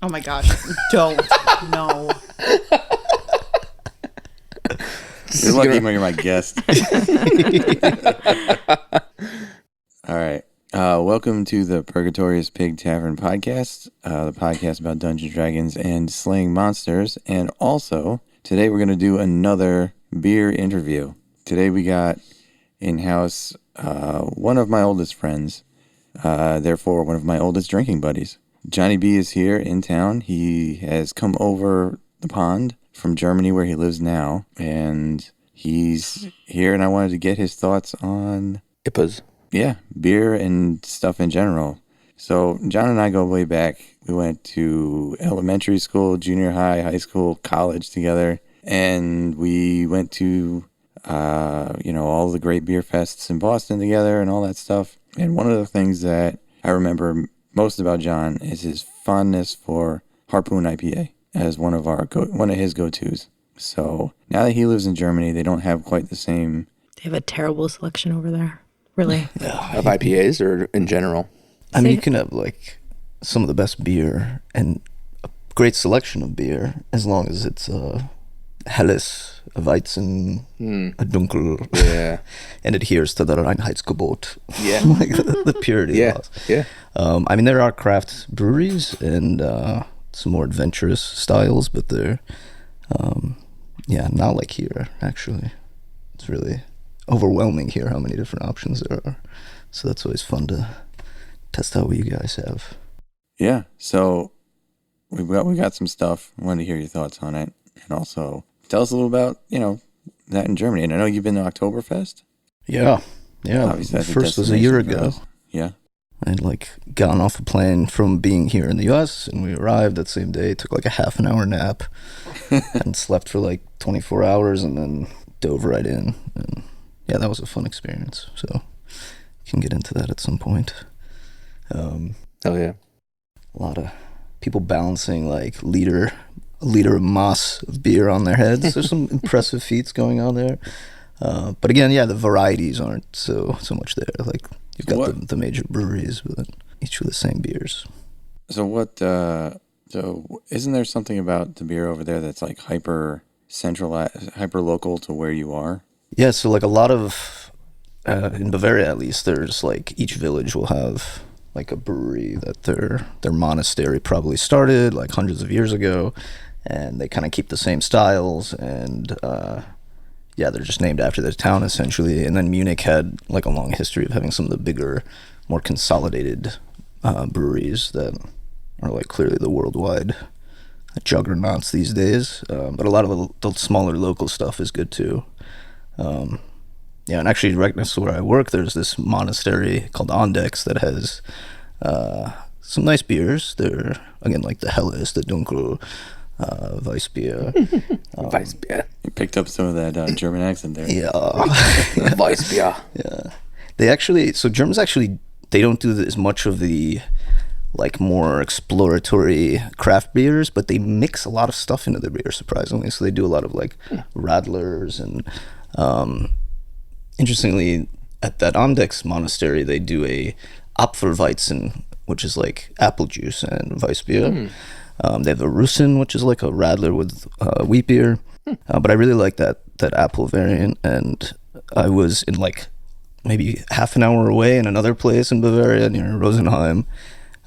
Oh my gosh. Don't. No. You're lucky when you're my guest. All right. Welcome to the Purgatorious Pig Tavern podcast, the podcast about Dungeons & Dragons and slaying monsters. And also, today we're going to do another beer interview. Today we got in-house one of my oldest friends, therefore one of my oldest drinking buddies. Jonny B is here in town. He has come over the pond from Germany where he lives now, and he's here, and I wanted to get his thoughts on IPAs. Yeah, beer and stuff in general. So John and I go way back. We went to elementary school, junior high, high school, college together, and we went to all the great beer fests in Boston together and all that stuff. And one of the things that I remember most about John is his fondness for Harpoon IPA as one of his go-tos. So now that he lives in Germany, they don't have quite the same. They have a terrible selection over there. Really. Of IPAs or in general? I mean, you can have like some of the best beer and a great selection of beer as long as it's Helles, a Weizen, a Dunkel, and adheres to the Reinheitsgebot. Yeah. Like the purity laws. Yeah. I mean, there are craft breweries and some more adventurous styles, but they're, not like here, actually. It's really overwhelming here how many different options there are. So that's always fun to test out what you guys have. Yeah, so we got some stuff. I wanted to hear your thoughts on it. And also tell us a little about, that in Germany. And I know you've been to Oktoberfest. Yeah. Obviously, First was a year ago. Yeah. I'd gotten off a plane from being here in the US, and we arrived that same day, took a half an hour nap and slept for 24 hours and then dove right in. And yeah, that was a fun experience. So can get into that at some point. Oh yeah. A lot of people balancing a liter of Moss of beer on their heads. There's some impressive feats going on there. But again, the varieties aren't so much there. You've got the major breweries, but each with the same beers. So isn't there something about the beer over there that's hyper centralized, hyper local to where you are? Yeah, so a lot of, in Bavaria at least, there's each village will have a brewery that their monastery probably started hundreds of years ago, and they kind of keep the same styles, and they're just named after their town essentially. And then Munich had a long history of having some of the bigger, more consolidated breweries that are clearly the worldwide juggernauts these days. But a lot of the smaller local stuff is good too. And actually right next to where I work, there's this monastery called Ondex that has some nice beers. They're, again, the Helles, the Dunkel, Weissbier. Weissbier. You picked up some of that German accent there. Yeah. Weissbier. Yeah. Germans they don't do as much of the more exploratory craft beers, but they mix a lot of stuff into their beer, surprisingly. So they do a lot of radlers and interestingly, at that Ondex monastery, they do a Apfelweizen, which is apple juice and Weissbier. They have a Russen, which is a radler with wheat beer. But I really like that apple variant, and I was in maybe half an hour away in another place in Bavaria near Rosenheim.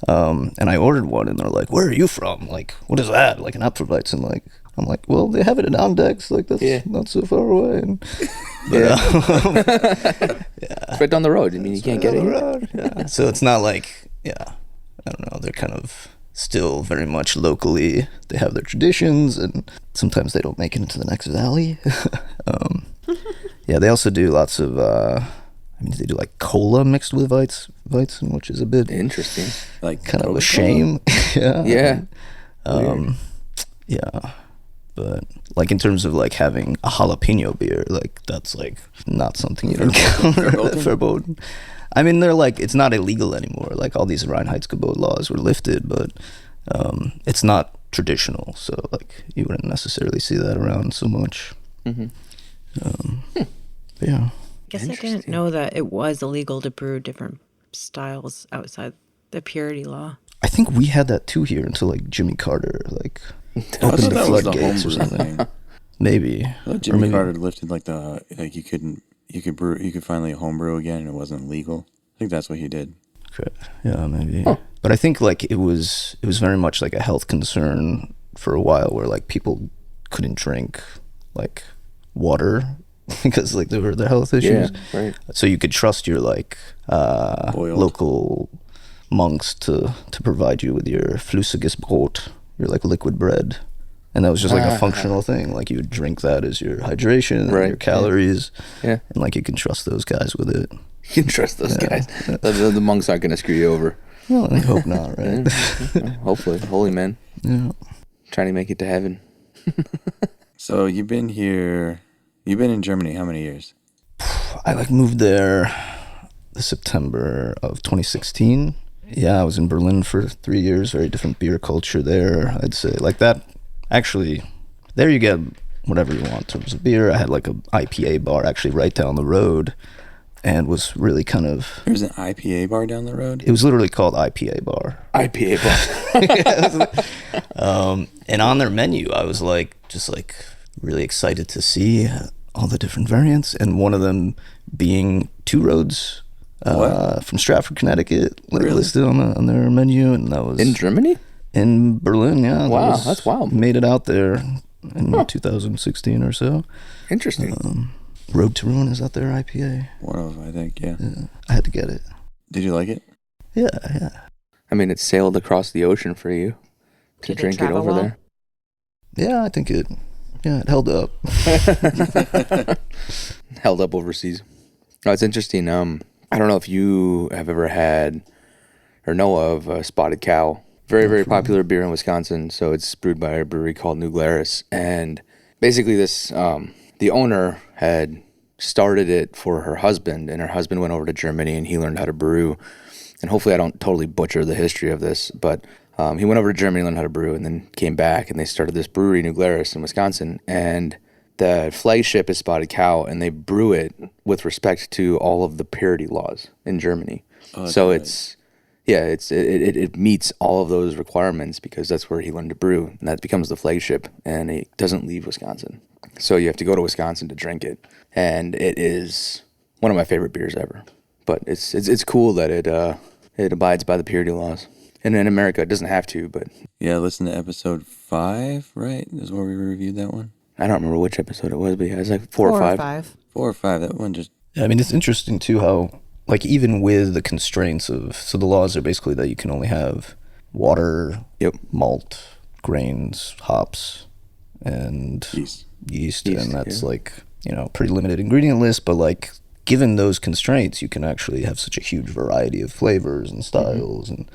And I ordered one, and they're like, "Where are you from? What is that? An Apfelweizen?" I'm like, "Well, they have it in Ondex. That's not so far away." It's right down the road. I mean, you can't get it here. Yeah. So it's not I don't know. They're kind of still very much locally. They have their traditions, and sometimes they don't make it into the next valley. They also do lots of. They do cola mixed with Weizen, which is a bit interesting. Kind of a shame. Yeah. But in terms of having a jalapeno beer, that's not something you encounter at Verboten. I mean, they're it's not illegal anymore. All these Reinheitsgebot laws were lifted, but it's not traditional. So you wouldn't necessarily see that around so much. Mm-hmm. Yeah. I guess I didn't know that it was illegal to brew different styles outside the purity law. I think we had that too here until like Jimmy Carter like I opened thought the that was the floodgates or homebrew something. thing. Maybe. I thought Or Jimmy maybe- Carter lifted like you could finally homebrew again and it wasn't legal. I think that's what he did. Okay. Yeah, maybe. But I think like it was very much like a health concern for a while, where like people couldn't drink like water because like there were the health issues. Yeah, right. So you could trust your like Boiled. local monks to provide you with your flüssiges Brot, your like liquid bread. And that was just like a functional thing. Like you would drink that as your hydration and Right, your calories. Yeah. And like you can trust those guys with it. You can trust those guys. The monks aren't going to screw you over. Well, I hope not, right? Hopefully. Holy men. Yeah. Trying to make it to heaven. So you've been in Germany how many years? I like moved there the September of 2016. Yeah, I was in Berlin for 3 years. Very different beer culture there, I'd say. Like that, actually, there you get whatever you want in terms of beer. I had like a IPA bar actually right down the road, and was really kind of... There's an IPA bar down the road? It was literally called IPA bar. IPA bar. And on their menu, I was like, just like really excited to see all the different variants, and one of them being Two Roads from Stratford, Connecticut, listed on their menu, and that was In Germany? in Berlin. Yeah, Wow, that's wild. Made it out there in 2016 or so. Interesting. Road to Ruin, is that their IPA? One of them, I think, yeah. I had to get it. Did you like it? Yeah. I mean, it sailed across the ocean for you to Did it drink it travel over well? there. Yeah, I think it held up. Held up overseas. No, it's interesting. I don't know if you have ever had or know of Spotted Cow. Very, very popular beer in Wisconsin. So it's brewed by a brewery called New Glarus. And basically this, the owner had started it for her husband, and her husband went over to Germany and he learned how to brew. And hopefully I don't totally butcher the history of this, but he went over to Germany, learned how to brew, and then came back, and they started this brewery, New Glarus, in Wisconsin. And the flagship is Spotted Cow, and they brew it with respect to all of the purity laws in Germany. Oh, So that's it meets all of those requirements because that's where he learned to brew, and that becomes the flagship, and it doesn't leave Wisconsin. So you have to go to Wisconsin to drink it, and it is one of my favorite beers ever. But it's cool that it abides by the purity laws. And in America, it doesn't have to, but Yeah, listen to episode 5, right? Is where we reviewed that one. I don't remember which episode it was, but yeah, it was like four or five. 4 or 5, that one just... Yeah, I mean, it's interesting too how, like, even with the constraints of, so the laws are basically that you can only have water, Yep. malt, grains, hops, and Yeast. yeast, Yeast, and that's yeah. like, pretty limited ingredient list, but like, given those constraints, you can actually have such a huge variety of flavors and styles, and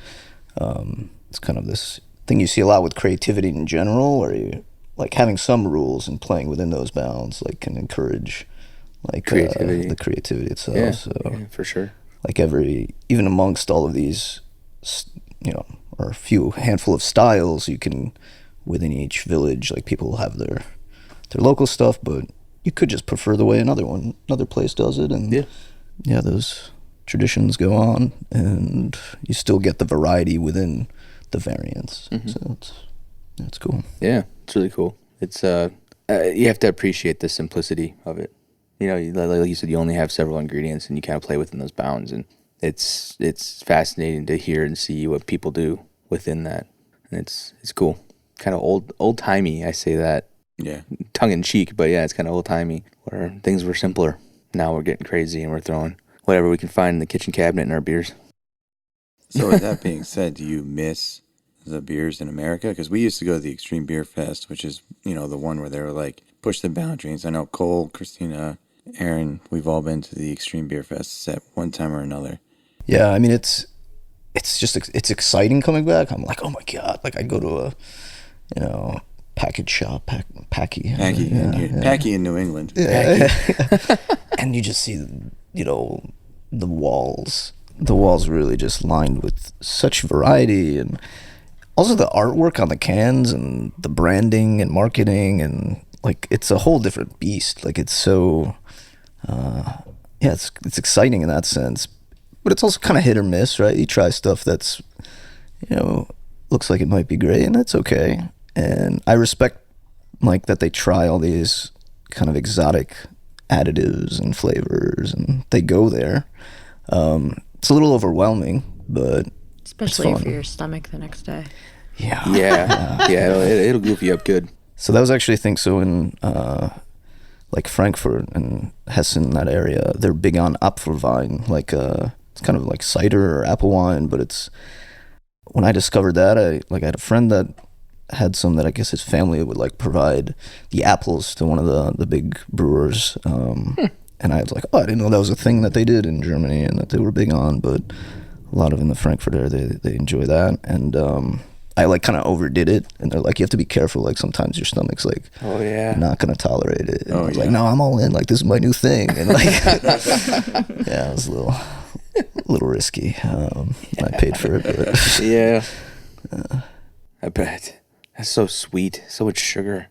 it's kind of this thing you see a lot with creativity in general, where you like having some rules and playing within those bounds like can encourage like Creativity. the creativity itself. Yeah, So yeah, for sure. like even amongst all of these, or a few handful of styles, you can within each village, like people will have their local stuff, but you could just prefer the way another place does it, and yeah, those traditions go on, and you still get the variety within the variants. So it's cool. Yeah, it's really cool. It's you have to appreciate the simplicity of it. Like you said, you only have several ingredients, and you kind of play within those bounds, and it's fascinating to hear and see what people do within that, and it's cool. Kind of old timey. I say that Yeah. tongue in cheek, but yeah, it's kind of old timey where things were simpler. Now we're getting crazy, and we're throwing whatever we can find in the kitchen cabinet in our beers. So with that being said, do you miss the beers in America? Because we used to go to the Extreme Beer Fest, which is, the one where they were like, push the boundaries. I know Cole, Christina, Aaron, we've all been to the Extreme Beer Fest at one time or another. Yeah, I mean, it's exciting coming back. I'm like, oh my God, like I go to a, package shop, Packy Packy in New England. Yeah. And you just see, the walls really just lined with such variety, and also the artwork on the cans and the branding and marketing, and like it's a whole different beast. Like it's so it's exciting in that sense, but it's also kind of hit or miss, right? You try stuff that's looks like it might be great, and it's okay. And I respect like that they try all these kind of exotic additives and flavors, and they go there. It's a little overwhelming, but Especially it's for fun. your stomach the next day. Yeah. Yeah, it'll goof you up good. So that was actually, I think, so in like Frankfurt and Hessen, that area, they're big on Apfelwein, like it's kind of like cider or apple wine, but it's, when I discovered that, I had a friend that had some that I guess his family would like provide the apples to one of the big brewers. And I was like, oh, I didn't know that was a thing that they did in Germany and that they were big on, but a lot of in the Frankfurt area, they enjoy that. And I like kind of overdid it, and they're like, you have to be careful, like sometimes your stomach's like not gonna tolerate it. And I was like, no, I'm all in, like this is my new thing. And like yeah, it was a little risky. I paid for it, but Yeah. I bet. That's so sweet. So much sugar.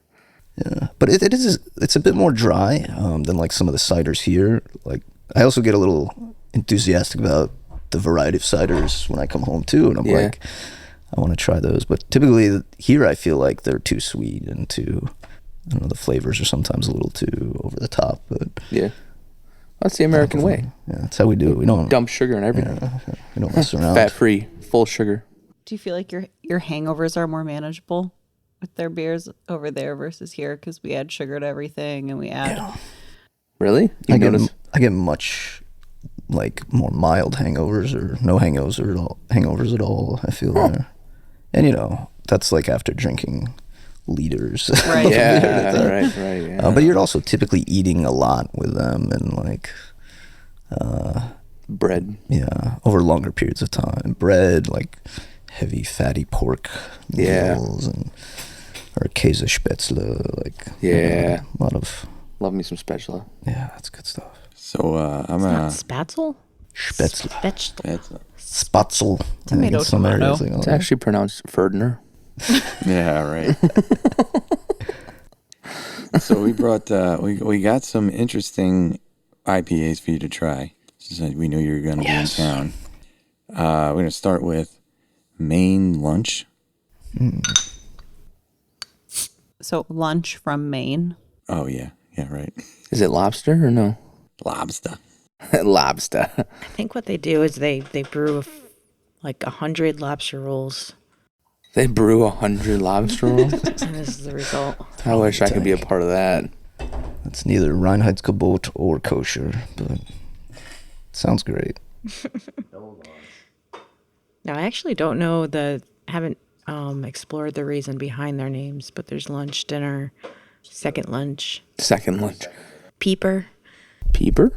yeah, but it's a bit more dry than like some of the ciders here. Like I also get a little enthusiastic about the variety of ciders when I come home too, and I'm like, I want to try those. But typically here I feel like they're too sweet and too, I don't know, the flavors are sometimes a little too over the top. But Yeah. That's the American way. yeah, that's how we do it. We don't Dump sugar and everything. we don't mess around. Fat free, full sugar. Do you feel like your hangovers are more manageable with their beers over there versus here? Because we add sugar to everything, and we add. Really? I get much like more mild hangovers or no hangovers at all. I feel there, and that's like after drinking liters. Right. Yeah, right. Yeah. But you're also typically eating a lot with them, and like Bread. over longer periods of time. Bread, like heavy fatty pork meals, and or Käsespätzle, like Yeah. a lot of Love me some spatula. that's good stuff. So I'm Not spatzel? Spätzle. Spätzle. Spatzel. Tomato, some tomato. areas, like, It's actually pronounced Ferdinand. Yeah, right. So we brought we got some interesting IPAs for you to try. Since we knew you were going to be in town. We're going to start with Maine Lunch. So lunch from Maine. Oh yeah, right. Is it lobster or no? Lobster. Lobster. I think what they do is they brew like 100 lobster rolls, They brew 100 lobster rolls. and this is the result. I wish I could be a part of that. It's neither Reinheitsgebot or kosher, but it sounds great. Now, I actually don't know haven't explored the reason behind their names, but there's lunch, dinner, second lunch, Second lunch. peeper. Peeper?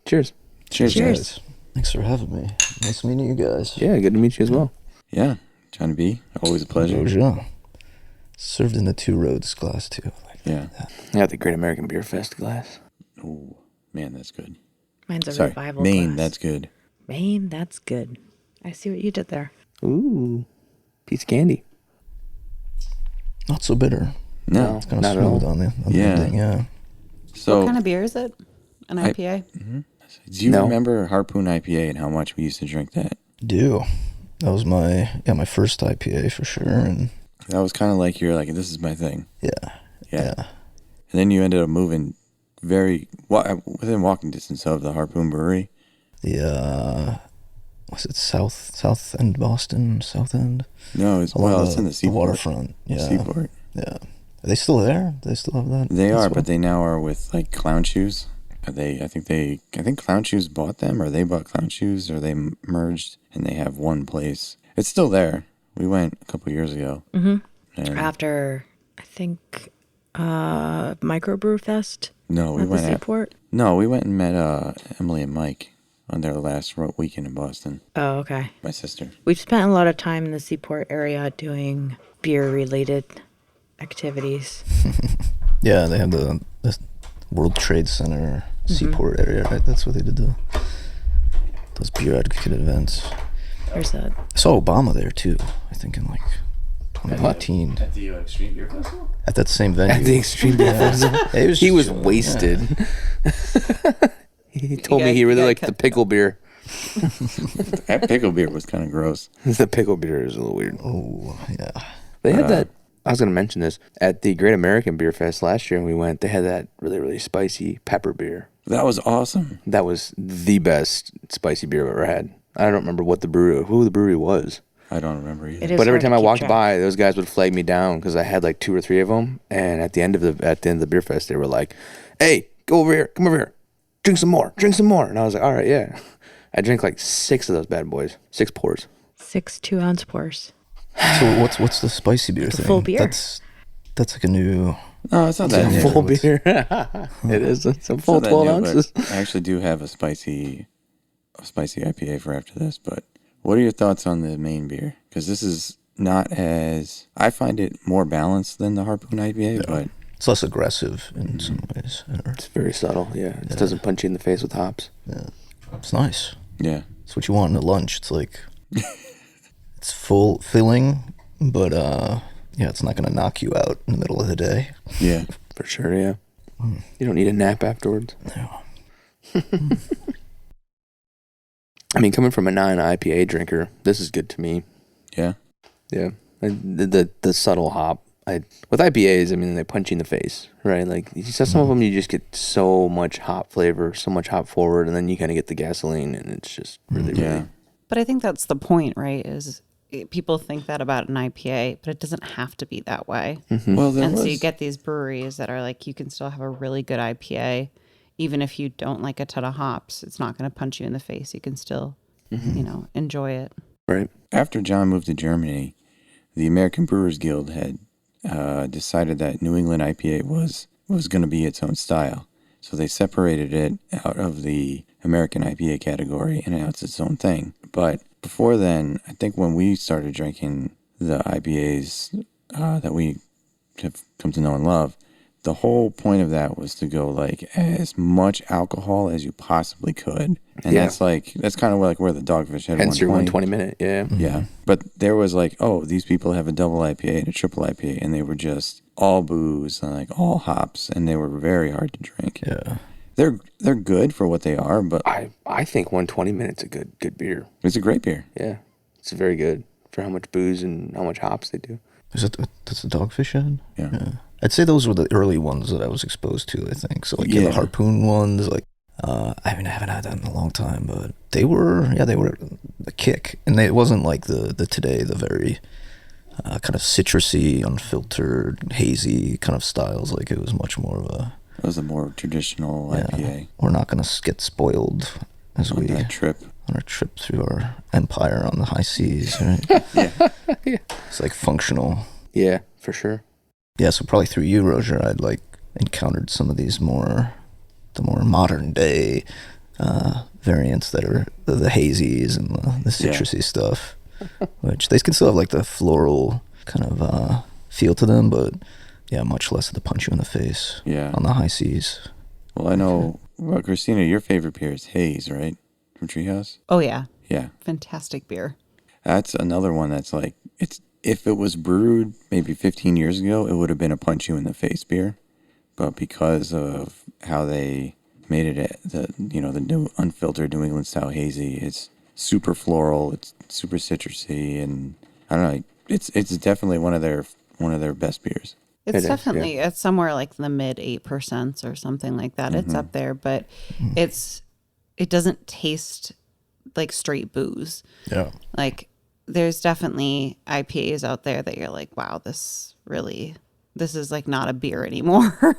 Cheers. Cheers. Cheers. Guys, thanks for having me. Nice meeting you guys. Yeah, good to meet you as well. Yeah, Johnny B. Always a pleasure. Bonjour. Served in the Two Roads glass too. Yeah. I got the Great American Beer Fest glass. Oh man, that's good. Mine's a Sorry, revival Maine. glass. That's good. Maine, that's good. I see what you did there. Ooh. Piece of candy. Not so bitter. No. It's kind Not of at all. smooth on the Yeah. ending. Yeah. So What kind of beer is it? An IPA? do you No. remember Harpoon IPA and how much we used to drink that? Do. That was my first IPA for sure, and That was kind of like you're like, this is my thing. yeah. Yeah. And then you ended up moving within walking distance of the Harpoon Brewery. The was it South End Boston? South End? No, it's in the seaport. waterfront. Yeah. Seaport. Yeah. Are they still there? Do they still have that? They as are, well? but they now are with like Clown Shoes. I think Clown Shoes bought them, or they bought Clown Shoes, or they merged, and they have one place. It's still there. We went a couple years ago. Mm-hmm. And After, I think, Microbrew Fest no, we at the went. Seaport. We went and met Emily and Mike on their last weekend in Boston. Oh, okay. My sister. We've spent a lot of time in the Seaport area doing beer-related activities. Yeah, they have the World Trade Center Seaport area, right? That's where they did those beer advocate events. There's a I saw Obama there too. I think in like 2018 At the Extreme Beer Festival? at that same venue. At the Extreme Beer Festival. Yeah, He was chilling, wasted. He told me he really liked the pickle beer. That pickle beer was kind of gross. The pickle beer is a little weird. Oh, yeah. They had that. I was going to mention this at the Great American Beer Fest last year when we went. They had that really, really spicy pepper beer. That was awesome. That was the best spicy beer I've ever had. I don't remember who the brewery was. I don't remember either. It is But every hard time to I keep walked track. by, those guys would flag me down because I had like 2 or 3 of them. And at the end of the beer fest, they were like, "Hey, go over here, come over here, drink some more." And I was like, "All right, yeah." I drank like 6 of those bad boys, 6 pours. 6 2-ounce pours. So what's the spicy beer thing? full beer. That's like a new. No, it's not that new. Full beer. It is. It's a It's full not that 12 new, ounces. but I actually do have a spicy IPA for after this. But what are your thoughts on the main beer? Because this is not as, I find it more balanced than the Harpoon IPA, but It's less aggressive in some ways. It's very subtle. Yeah, it doesn't punch you in the face with hops. Yeah. It's nice. yeah. It's what you want in a lunch. It's like it's filling, but yeah, it's not gonna knock you out in the middle of the day. Yeah. For sure, yeah. You don't need a nap afterwards. No. I mean, coming from a non-IPA drinker, this is good to me. Yeah. Yeah, and the subtle hop. With IPAs, I mean, they punch you in the face, right? Like some of them, you just get so much hop flavor, so much hop forward, and then you kind of get the gasoline, and it's just really, Yeah. really. But I think that's the point, right? People think that about an IPA, but it doesn't have to be that way. Well, there And was, so you get these breweries that are like, you can still have a really good IPA, even if you don't like a ton of hops. It's not going to punch you in the face. You can still, enjoy it. Right. after John moved to Germany, the American Brewers Guild had decided that New England IPA was going to be its own style. So they separated it out of the American IPA category, and now it's its own thing. But before then, I think when we started drinking the IPAs that we have come to know and love, the whole point of that was to go like as much alcohol as you possibly could. And Yeah. that's kind of like where the Dogfish had Hence your 120. 120 minute. Yeah. Yeah. But there was like, oh, these people have a double IPA and a triple IPA, and they were just all booze and like all hops, and they were very hard to drink. Yeah. They're good for what they are, but I think 120 minutes a good beer. it's a great beer. Yeah. It's very good for how much booze and how much hops they do. Is that that's the Dogfish head? Yeah. I'd say those were the early ones that I was exposed to, I think. So like Yeah. the Harpoon ones, like I haven't had that in a long time, but they were the kick. And it wasn't like the today, the very kind of citrusy, unfiltered, hazy kind of styles. Like it was much more of a It was a more traditional IPA we're not gonna get spoiled as on we that trip. on our trip through our empire on the high seas, right? Yeah. It's like functional. Yeah, for sure. Yeah, so probably through you, Roger, I'd like encountered some of these the more modern day variants that are the hazies and the citrusy stuff, which they can still have like the floral kind of feel to them, but yeah, much less of the punch you in the face Yeah. on the high seas. Well, I know, well, Christina, your favorite beer is Haze, right? From Treehouse? Oh, yeah. Yeah. Fantastic beer. That's another one that's like, if it was brewed maybe 15 years ago, it would have been a punch you in the face beer. But because of how they made it, the new unfiltered New England style hazy, it's super floral, it's super citrusy, and I don't know, it's definitely one of their best beers. It's It is, definitely, it's somewhere like the mid 8% or something like that. It's up there, but it doesn't taste like straight booze. Yeah. Like there's definitely IPAs out there that you're like, wow, this is like not a beer anymore.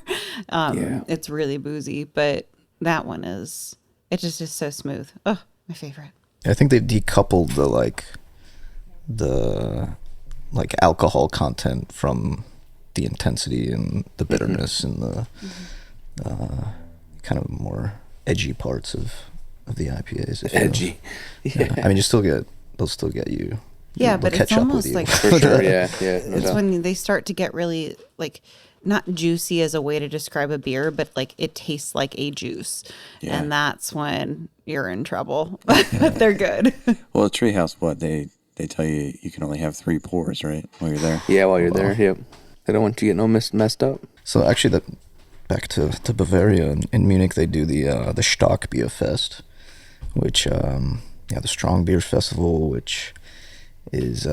It's really boozy, but that one it just is so smooth. Oh, my favorite. I think they've decoupled the alcohol content from the intensity and the bitterness and the kind of more edgy parts of the IPAs. I feel. Edgy. Yeah. I mean, they'll still get you. Yeah, They'll but it's catch up with almost you. like For sure, yeah. No it's doubt. when they start to get really like not juicy as a way to describe a beer, but like it tastes like a juice. Yeah. And that's when you're in trouble. But they're good. Well, at Treehouse, what they tell you can only have 3 pours, right, while you're there. Yeah, while you're there, yep. They don't want you getting all messed up. So actually, back to Bavaria in Munich, they do the Stark Beer Fest, which the Strong Beer Festival, which is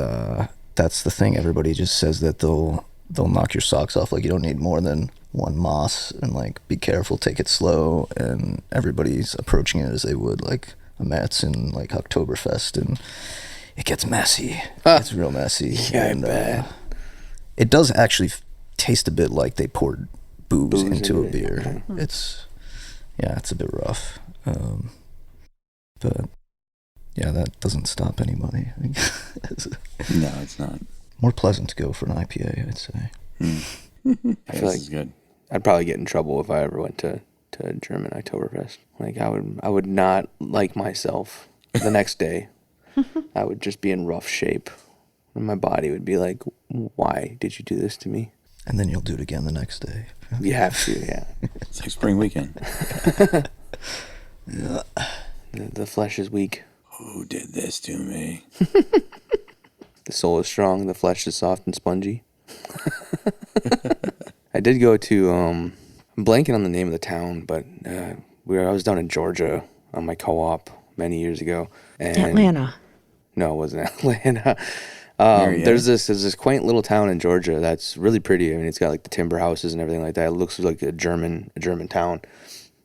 that's the thing. Everybody just says that they'll knock your socks off. Like, you don't need more than one Moss, and like, be careful, take it slow, and everybody's approaching it as they would like a Metz and like Oktoberfest, and it gets messy. It's real messy. Yeah, and, I bet. It does actually taste a bit like they poured booze into a it. beer. It's a bit rough, but yeah, that doesn't stop anybody. No, it's not. More pleasant to go for an IPA, I'd say. I feel like this is good. I'd probably get in trouble if I ever went to German Oktoberfest. Like, I would not like myself the next day. I would just be in rough shape. And my body would be like, why did you do this to me? And then you'll do it again the next day. You have to, yeah. It's like spring weekend. The flesh is weak. Who did this to me? The soul is strong. The flesh is soft and spongy. I did go to, I'm blanking on the name of the town, but I was down in Georgia on my co-op many years ago. And Atlanta. No, it wasn't Atlanta. There's this quaint little town in Georgia that's really pretty. I mean, it's got like the timber houses and everything like that. It looks like a German town.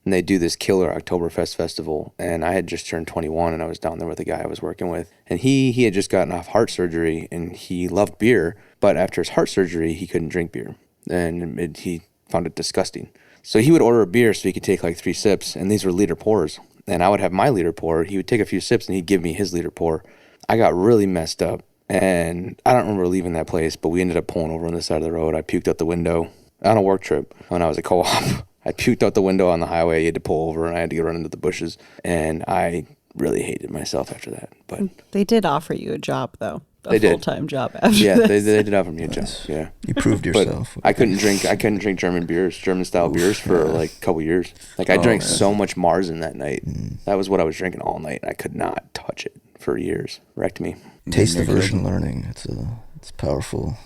And they do this killer Oktoberfest festival. And I had just turned 21, and I was down there with a guy I was working with. And he had just gotten off heart surgery, and he loved beer. But after his heart surgery, he couldn't drink beer. And he found it disgusting. So he would order a beer so he could take like 3 sips, and these were liter pours. And I would have my liter pour. He would take a few sips, and he'd give me his liter pour. I got really messed up. And I don't remember leaving that place, but we ended up pulling over on the side of the road. I puked out the window on a work trip when I was at co-op. I puked out the window on the highway. You had to pull over, and I had to get run into the bushes. And I really hated myself after that. But They did offer you a job, though. They did. Full-time job after yeah, this. they did offer me a job. Yeah, You proved yourself. But I couldn't drink German style beers for like a couple years. Like, I drank so much Marzen that night. That was what I was drinking all night. I could not touch it for years. Wrecked me. Taste aversion learning. It's a powerful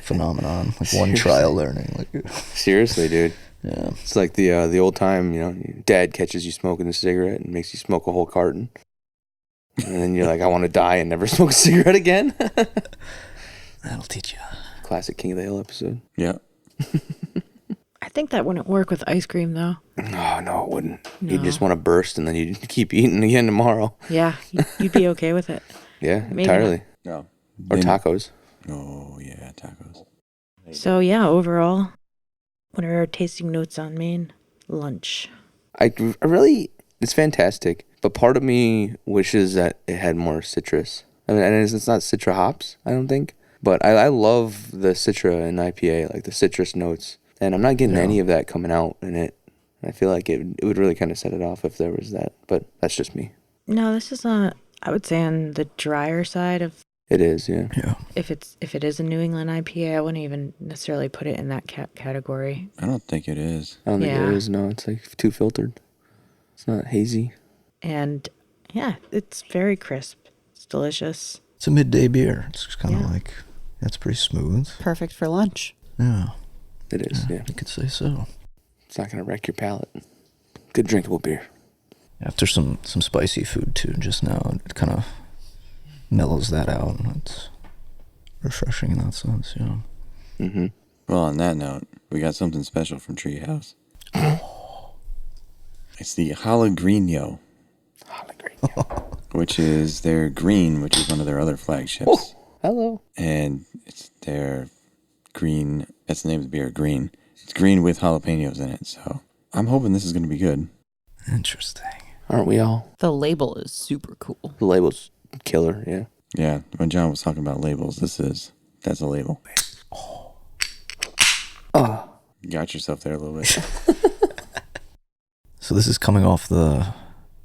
phenomenon. Like one trial learning. Like, Seriously, dude. yeah. It's like the old time, your dad catches you smoking a cigarette and makes you smoke a whole carton. And then you're like, I want to die and never smoke a cigarette again. That'll teach you. Classic King of the Hill episode. Yeah. I think that wouldn't work with ice cream, though. No, it wouldn't. No. You'd just want to burst, and then you'd keep eating again tomorrow. Yeah, you'd be okay with it. Yeah, Maybe entirely. No. Or tacos. Oh, yeah, tacos. So, yeah, overall, what are our tasting notes on Maine? Lunch. I really, it's fantastic. But part of me wishes that it had more citrus. I mean, and it's not Citra hops, I don't think. But I love the Citra in IPA, like the citrus notes. And I'm not getting any of that coming out in it. I feel like it would really kind of set it off if there was that. But that's just me. No, this is not, I would say, on the drier side of, It is, yeah. Yeah. if it is a New England IPA, I wouldn't even necessarily put it in that category. I don't think it is. I don't think Yeah. it is. No, it's like too filtered. It's not hazy. And yeah, it's very crisp. It's delicious. It's a midday beer. It's kind of Yeah. like, it's pretty smooth. Perfect for lunch. Yeah. It is, yeah. You could say so. It's not going to wreck your palate. Good drinkable beer. After some spicy food too, just now, it kind of mellows that out. It's refreshing in that sense, yeah. Mm-hmm. Well, on that note, we got something special from Treehouse. It's the Jalapeno, which is their green, which is one of their other flagships. Oh, hello. And it's their green, that's the name of the beer, green. It's green with jalapenos in it, so I'm hoping this is going to be good. Interesting. Aren't we all? The label is super cool. The label's killer, yeah. Yeah, when John was talking about labels, that's a label. Oh. You got yourself there a little bit. So this is coming off the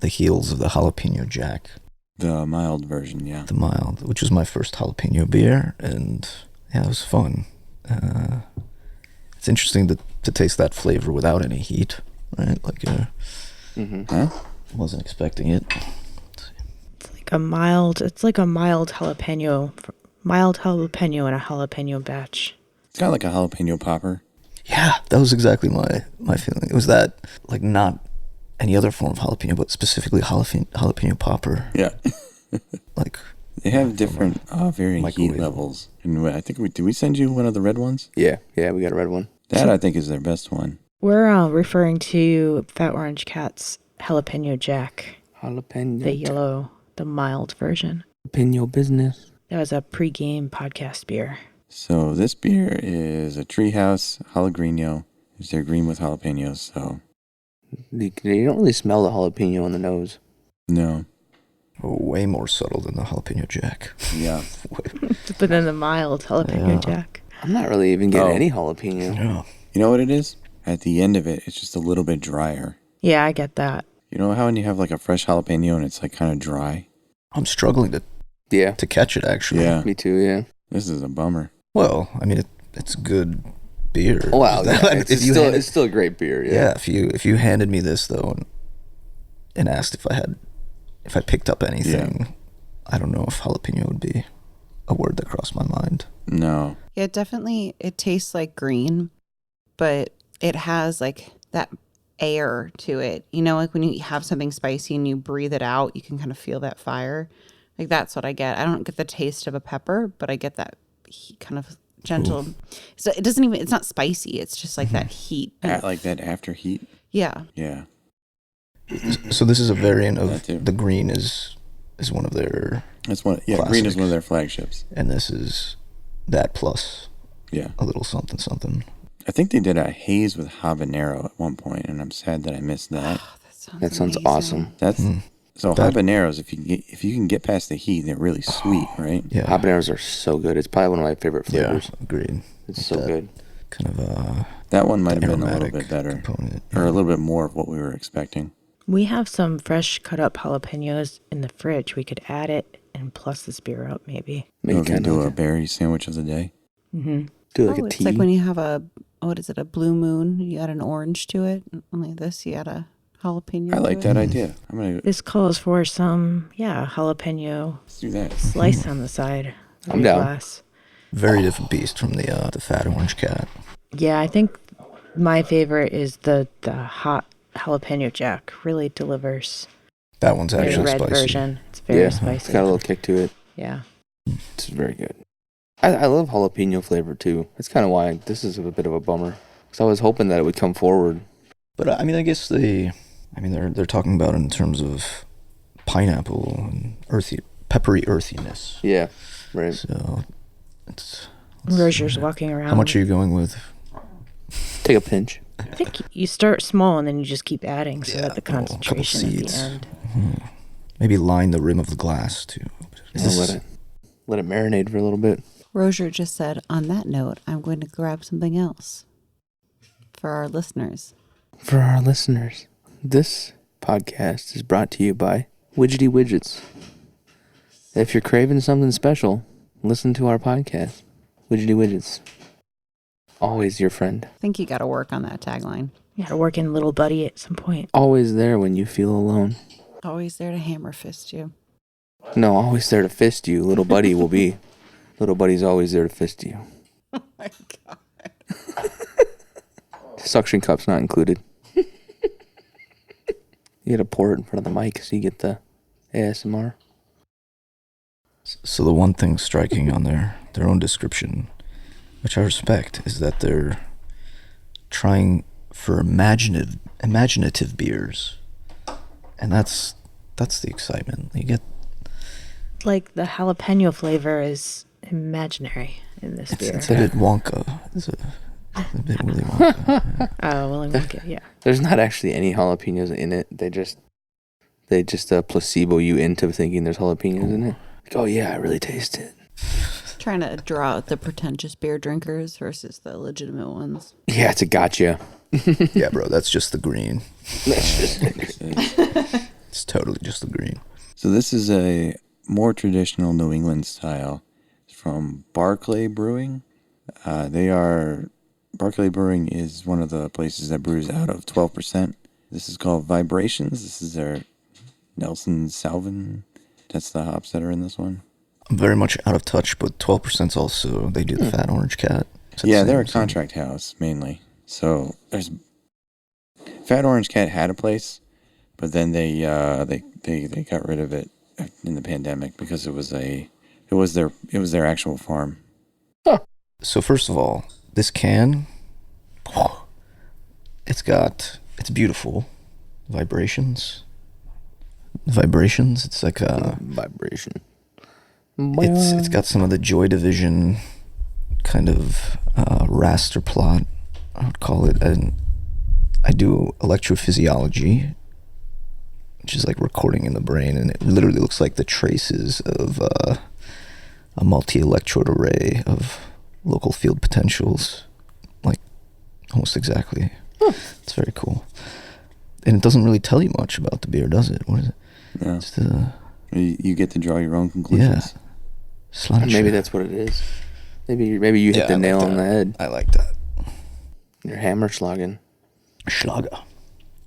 heels of the Jalapeno Jack, The mild version, yeah. the mild, which was my first jalapeno beer, and yeah, it was fun. It's interesting to taste that flavor without any heat, right? Like, Huh? wasn't expecting it. It's like a mild jalapeno and a jalapeno batch. It's kind of like a jalapeno popper. Yeah, that was exactly my feeling. It was that, like, not any other form of jalapeno, but specifically jalapeno popper. Yeah. Like They have different varying heat Microwave. levels. And I think did we send you one of the red ones? Yeah, we got a red one. That I think is their best one. We're referring to Fat Orange Cat's Jalapeno Jack, Jalapeno. the yellow, the mild version. Jalapeno business. That was a pre-game podcast beer. So this beer is a Treehouse Jalapeno. They're green with jalapenos, so You don't really smell the jalapeno on the nose. no. way more subtle than the jalapeno jack. Yeah. But then the mild Jalapeno Jack. I'm not really even getting Oh. any jalapeno. Yeah. You know what it is? At the end of it, it's just a little bit drier. Yeah, I get that. You know how when you have like a fresh jalapeno and it's like kind of dry? I'm struggling Yeah, to catch it, actually. Yeah. me too, yeah. This is a bummer. Well, I mean, it's good beer. Wow, yeah, If it's still a great beer, yeah. yeah, if you handed me this though and asked if I picked up anything, I don't know if jalapeno would be a word that crossed my mind. No. Yeah, it tastes like green, but it has like that air to it. You know, like when you have something spicy and you breathe it out, you can kind of feel that fire. Like that's what I get. I don't get the taste of a pepper, but I get that kind of gentle. So it's not spicy. It's just like that heat. Like that after heat? Yeah. Yeah. So this is a variant That of too. the green is one of their, That's one. Yeah, green is Classic. one of their flagships. and this is that plus Yeah. a little something something. I think they did a haze with habanero at one point, and I'm sad that I missed that. That sounds amazing. awesome. That's so That- habaneros. If you can get past the heat, they're really sweet, right? Yeah, Habaneros are so good. It's probably one of my favorite yeah, flavors. agreed. It's so That good. Kind of That one might have been a little aromatic bit better, component. or a little bit more of what we were expecting. We have some fresh cut up jalapenos in the fridge. We could add it and plus this beer up maybe. Make We're it gonna kind do of a berry sandwich of the day. do like a It's tea. like when you have what is it, a blue moon? You add an orange to it. Only this, you add a jalapeno. I to like it. that idea. I'm gonna This calls for some, jalapeno let's do that. slice on the side of I'm your down. glass. Very different beast from the Fat Orange Cat. Yeah, I think my favorite is the hot jalapeno jack. Really delivers. That one's The actually red spicy. version. It's very yeah, it's spicy. got a little kick to it. Yeah. It's very good. I love jalapeno flavor too. That's kind of why this is a bit of a bummer. Because I was hoping that it would come forward. But I mean, I guess they're talking about it in terms of pineapple and peppery earthiness. Yeah, right. So it's Roger's walking around. how much are you going with? Take a pinch. I think you start small and then you just keep adding so that the a couple concentration at the seeds. end. Maybe line the rim of the glass too. Let it marinate for a little bit. Roger just said, on that note, I'm going to grab something else for our listeners. For our listeners, this podcast is brought to you by Widgety Widgets. If you're craving something special, listen to our podcast. Widgety Widgets. Always your friend. I think you got to work on that tagline. You gotta work in Little Buddy at some point. Always there when you feel alone. Always there to hammer fist you. No, always there to fist you. Little Buddy will be. Little Buddy's always there to fist you. Oh my God. Suction cup's not included. You gotta pour it in front of the mic so you get the ASMR. So the one thing striking on their own description, which I respect, is that they're trying for imaginative beers, and that's the excitement. You get Like the jalapeno flavor is imaginary in this beer. it's a bit Wonka. It's a bit Willy Wonka. Oh, Willy Wonka, yeah. There's not actually any jalapenos in it. They just placebo you into thinking there's jalapenos in it. Like, oh yeah, I really taste it. Trying to draw out the pretentious beer drinkers versus the legitimate ones. Yeah, it's a gotcha. Yeah, bro, that's just the green. That's just It's totally just the green. So this is a more traditional New England style. It's from Barclay Brewing. Barclay Brewing is one of the places that brews out of 12%. This is called Vibrations. This is their Nelson Salvin. That's the hops that are in this one. I'm very much out of touch, but 12% also, they do the Fat Orange Cat. Is that Yeah, the they're a same? contract house mainly. So there's Fat Orange Cat had a place, but then they got rid of it in the pandemic because it was their actual farm. Huh. So first of all, this can, it's beautiful. Vibrations. It's like a vibration. It's got some of the Joy Division kind of raster plot, I would call it. And I do electrophysiology, which is like recording in the brain, and it literally looks like the traces of a multi-electrode array of local field potentials, like almost exactly. It's very cool. And it doesn't really tell you much about the beer, does it? What is it? No. It's you get to draw your own conclusions. Yeah. Maybe that's what it is. Maybe you hit the nail on the head. I like that. Your hammer slogging. Schlager.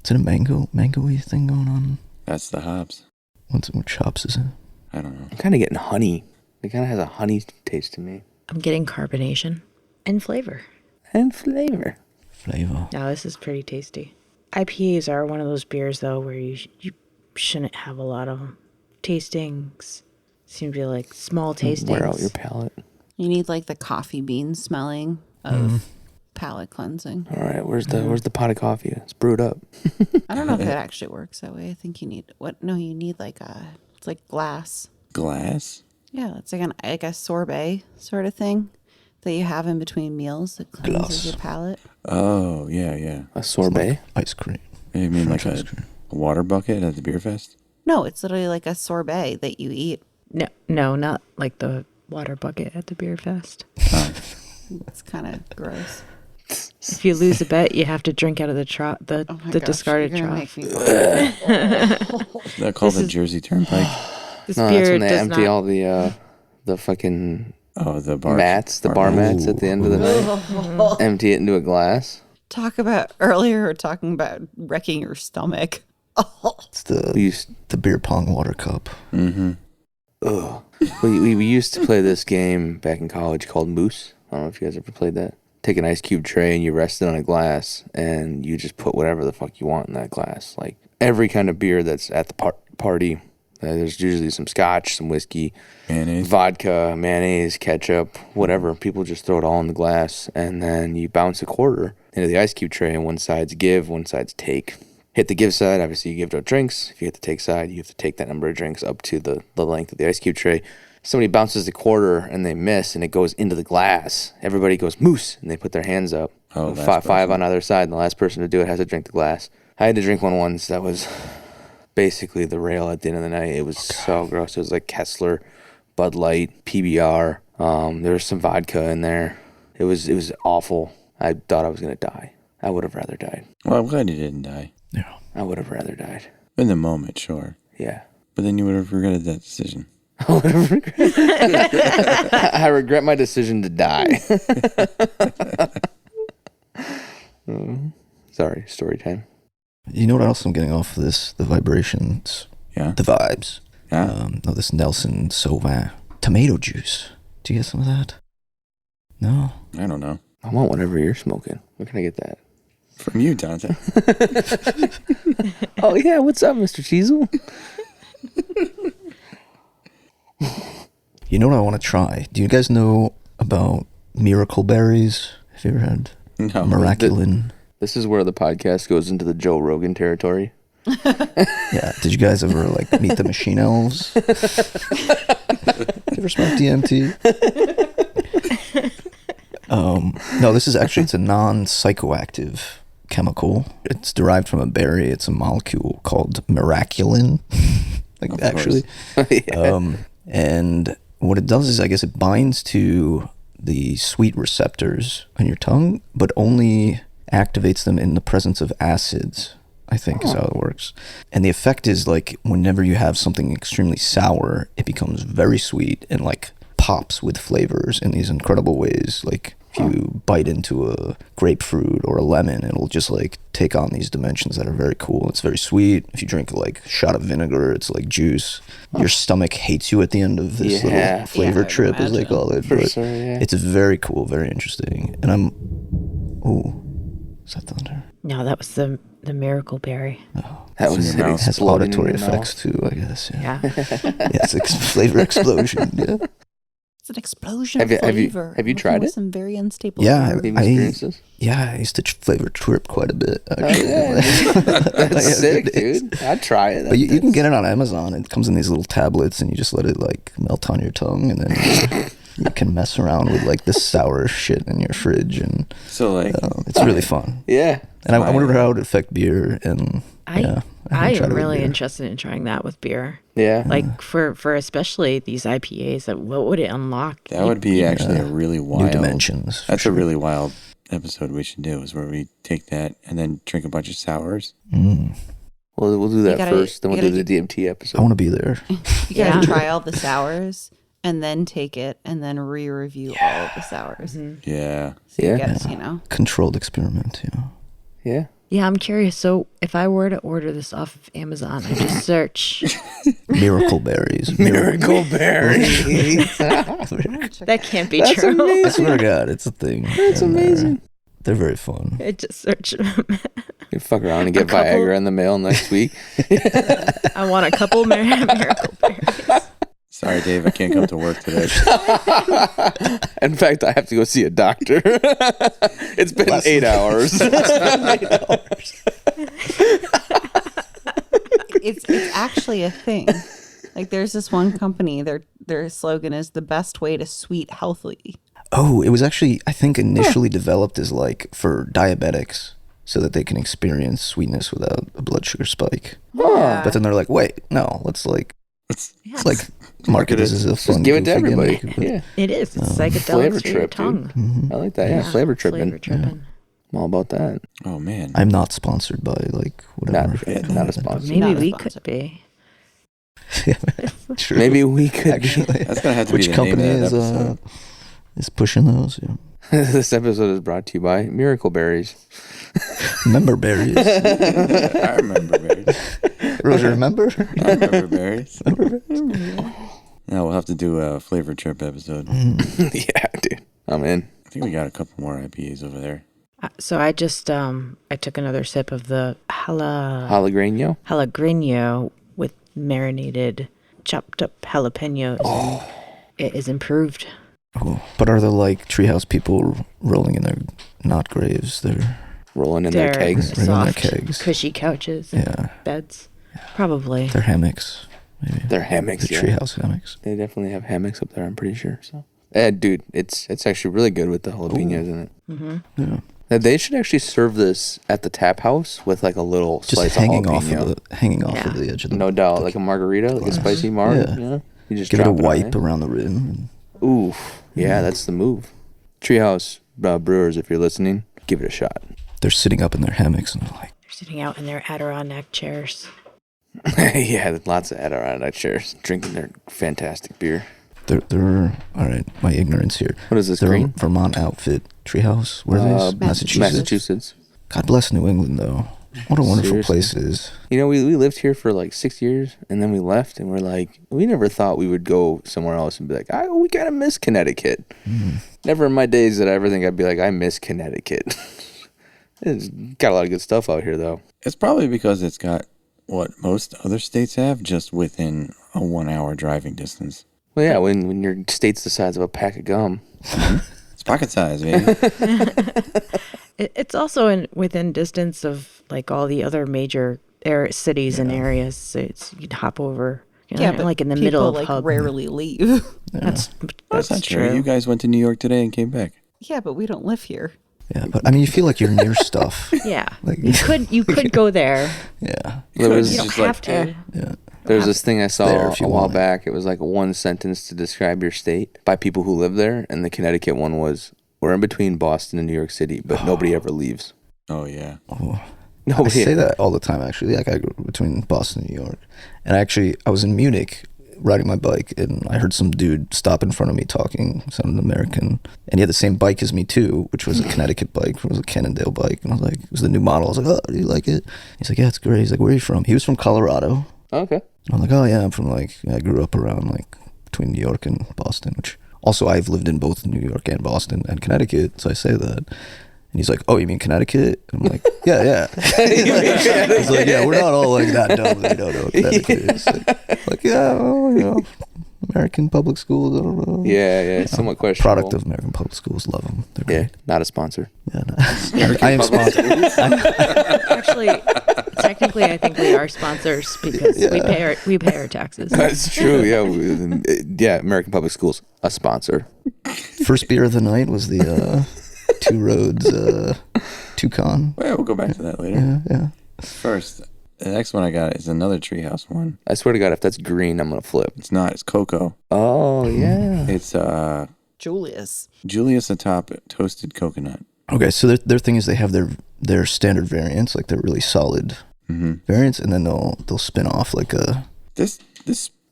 Is it a mango-y thing going on? That's the hops. What hops is it? I don't know. I'm kind of getting honey. It kind of has a honey taste to me. I'm getting carbonation and flavor. Flavor. Now this is pretty tasty. IPAs are one of those beers though where you shouldn't have a lot of them. Tastings seem to be like small tastings. Wear out your palate. You need like the coffee bean smelling of palate cleansing. All right, where's the pot of coffee? It's brewed up. I don't know if it actually works that way. I think you need you need like it's like glass. Glass? Yeah, it's like a sorbet sort of thing that you have in between meals that cleanses your palate. Oh, yeah. A sorbet? Ice cream. You mean like a water bucket at the beer fest? No, it's literally like a sorbet that you eat. No, not like the water bucket at the beer fest. Oh. It's kind of gross. If you lose a bet, you have to drink out of the discarded trough. They're called the Jersey Turnpike. This No, beer that's when they does empty not. all the fucking The bar mats, the bar mats at the end of the night. Empty it into a glass. Talking about wrecking your stomach. It's the beer pong water cup. Mm-hmm. Ugh. We used to play this game back in college called Moose. I don't know if you guys ever played that. Take an ice cube tray and you rest it on a glass and you just put whatever the fuck you want in that glass. Like every kind of beer that's at the party. There's usually some scotch, some whiskey, mayonnaise, vodka, mayonnaise, ketchup, whatever. People just throw it all in the glass and then you bounce a quarter into the ice cube tray and one side's give, one side's take. Hit the give side, obviously you give no drinks. If you hit the take side, you have to take that number of drinks up to the length of the ice cube tray. Somebody bounces the quarter and they miss and it goes into the glass. Everybody goes moose and they put their hands up. Oh, five on either side, and the last person to do it has to drink the glass. I had to drink one once that was basically the rail at the end of the night. It was so gross. It was like Kessler, Bud Light, PBR. There was some vodka in there. It was awful. I thought I was going to die. I would have rather died. Well, I'm glad you didn't die. Yeah. I would have rather died. In the moment, sure. Yeah. But then you would have regretted that decision. I would have regretted. I regret my decision to die. Sorry, story time. You know what else I'm getting off of this? The vibrations. Yeah. The vibes. Yeah. This Nelson Sauvin. Tomato juice. Do you get some of that? No? I don't know. I want whatever you're smoking. Where can I get that? From you, Dante. Oh, yeah. What's up, Mr. Cheezel? You know what I want to try? Do you guys know about miracle berries? Have you ever had Miraculin? This is where the podcast goes into the Joe Rogan territory. Yeah. Did you guys ever meet the machine elves? You ever smoke DMT? No, this is actually, it's a non-psychoactive chemical. It's derived from a berry. It's a molecule called Miraculin. Actually. Yeah. And what it does is, I guess it binds to the sweet receptors on your tongue, but only activates them in the presence of acids, I think is how it works. And the effect is like whenever you have something extremely sour, it becomes very sweet and like pops with flavors in these incredible ways. Like if you bite into a grapefruit or a lemon, it'll just like take on these dimensions that are very cool. It's very sweet. If you drink like a shot of vinegar, it's like juice. Your stomach hates you at the end of this little flavor trip, as they call it. But sure, yeah. it's very cool, very interesting. And is that thunder? No, that was the miracle berry. Oh. That It's in was your mouth. It has exploding in auditory your mouth. effects too, I guess. Yeah, Yeah. yeah, it's a flavor explosion. Yeah, It's an explosion Have of you- have you- flavor. have you Working tried with it? Some very unstable. Yeah, flavor. Any experiences? I used to flavor trip quite a bit. Oh, Actually, yeah, Like, That's yeah, sick, it is. dude. I'd try it. But you can get it on Amazon. It comes in these little tablets, and you just let it like melt on your tongue, and then you can mess around with like this sour shit in your fridge, and So like, it's really fun. Yeah. And I wonder how it would affect beer. And I haven't I tried am it with really beer. interested in trying that with beer. Yeah. Like for especially these IPAs, that what would it unlock? that would be actually a really wild New dimensions. for That's sure. a really wild episode we should do. Is where we take that and then drink a bunch of sours. Mm. We'll do that gotta- first, then you we'll do gotta the DMT episode. I want to be there. You gotta Yeah. try all the sours and then take it and then re-review all of the sours. Yeah. So Yeah. you get, you know. Controlled experiment. Yeah. Yeah, I'm curious. So if I were to order this off of Amazon, I just search. Miracle berries. Miracle berry. That can't be That's true. I amazing. swear to God, it's a thing. That's And amazing. They're very fun. I just search. You fuck around and get couple- Viagra in the mail next week. I want a couple miracle berries. Sorry, Dave. I can't come to work today. In fact, I have to go see a doctor. It's been 8 hours. It's actually a thing. Like there's this one company, their slogan is the best way to sweet healthy. Oh, it was actually, I think, initially developed as like for diabetics so that they can experience sweetness without a blood sugar spike. Yeah. But then they're like, wait, no, let's like market this as a fun, Just give it to goofy everybody. gimmick, but- Yeah. It is. It's Flavor psychedelics for your trip, tongue. dude. I like that. Yeah, flavor tripping. Flavor tripping. I'm all about that. Oh man. I'm not sponsored by like whatever. Not a sponsor. Maybe Not a we sponsor. could be. True. Maybe we could. Actually, That's gonna have to which be the name company of that is episode. is pushing those? Yeah. This episode is brought to you by Miracle Berries. Member berries. I remember berries. Roger, remember? I remember berries. Now we'll have to do a flavor trip episode. Yeah, dude. I'm in. I think we got a couple more IPAs over there. So I just I took another sip of the Jalapeno. Jalapeno with marinated chopped up jalapenos. And it is improved. Oh, but are the like treehouse people rolling in their not graves? They're Rolling in their They're kegs. Right on their soft, kegs. cushy couches and yeah, beds. Probably. they're hammocks. Maybe They're hammocks, they're yeah. treehouse hammocks. They definitely have hammocks up there, I'm pretty sure. So, dude, it's actually really good with the jalapenos in it. Yeah, Now, they should actually serve this at the tap house with like a little just slice hanging of off jalapeno. of the Yeah. edge of the. No doubt, like a margarita, like a spicy mar. Yeah. Yeah. You just Give it a drop on wipe there. around the rim. Oof. Yeah, that's the move. Treehouse brewers, if you're listening, give it a shot. They're sitting up in their hammocks and they're like, They're sitting out in their Adirondack chairs. Yeah, lots of Adirondack chairs, drinking their fantastic beer. they're all right. My ignorance here. What is this, They're green? a Vermont outfit. Treehouse. Where are these? Massachusetts. God bless New England, though. What a wonderful Seriously. place it is. You know, we lived here for like 6 years, and then we left, and we're like, we never thought we would go somewhere else and be like, we kind of miss Connecticut. Never in my days did I ever think I'd be like, I miss Connecticut. It's got a lot of good stuff out here, though. It's probably because it's got what most other states have, just within a 1 hour driving distance. Well, yeah, when your state's the size of a pack of gum. It's pocket size, baby. It's also within distance of like all the other major cities and areas. So you can hop over. You know, But like in the middle of like hub. rarely leave. That's That's not true. You guys went to New York today and came back. Yeah, but we don't live here. Yeah, but I mean, you feel like you're near stuff. Yeah, Like- you could go there. Yeah, There was You don't just have like, to. yeah. There's this thing I saw There if a you while want it. back. It was like one sentence to describe your state by people who live there, and the Connecticut one was, we're in between Boston and New York City, but nobody ever leaves. Oh yeah. Oh, I Nobody say that all the time, actually. Like, I go between Boston and New York. And I was in Munich riding my bike, and I heard some dude stop in front of me talking, sounded American. And he had the same bike as me, too, which was a Connecticut bike. It was a Cannondale bike. And I was like, it was the new model. I was like, oh, do you like it? He's like, yeah, it's great. He's like, where are you from? He was from Colorado. Okay. And I'm like, oh, yeah, I'm from, like, I grew up around, like, between New York and Boston, which also I've lived in both New York and Boston and Connecticut, so I say that. And he's like, "Oh, you mean Connecticut?" I'm like, "Yeah." He's like, "Yeah, we're not all like that dumb. They don't know what Connecticut is." Like, yeah, well, American public schools. I don't know. Yeah, somewhat questionable. Product of American public schools. Love them. They're great. Not a sponsor. Yeah, no. I am sponsored. Actually, technically, I think we are sponsors because we pay our taxes. That's true. Yeah, American Public Schools, a sponsor. First beer of the night was the Two Roads Toucan. Well, we'll go back to that later. Yeah. First, the next one I got is another Treehouse one. I swear to God, if that's green, I'm gonna flip. It's not. It's cocoa. Oh yeah. It's Julius atop toasted coconut. Okay, so their thing is they have their standard variants, like they're really solid variants, and then they'll spin off like a this.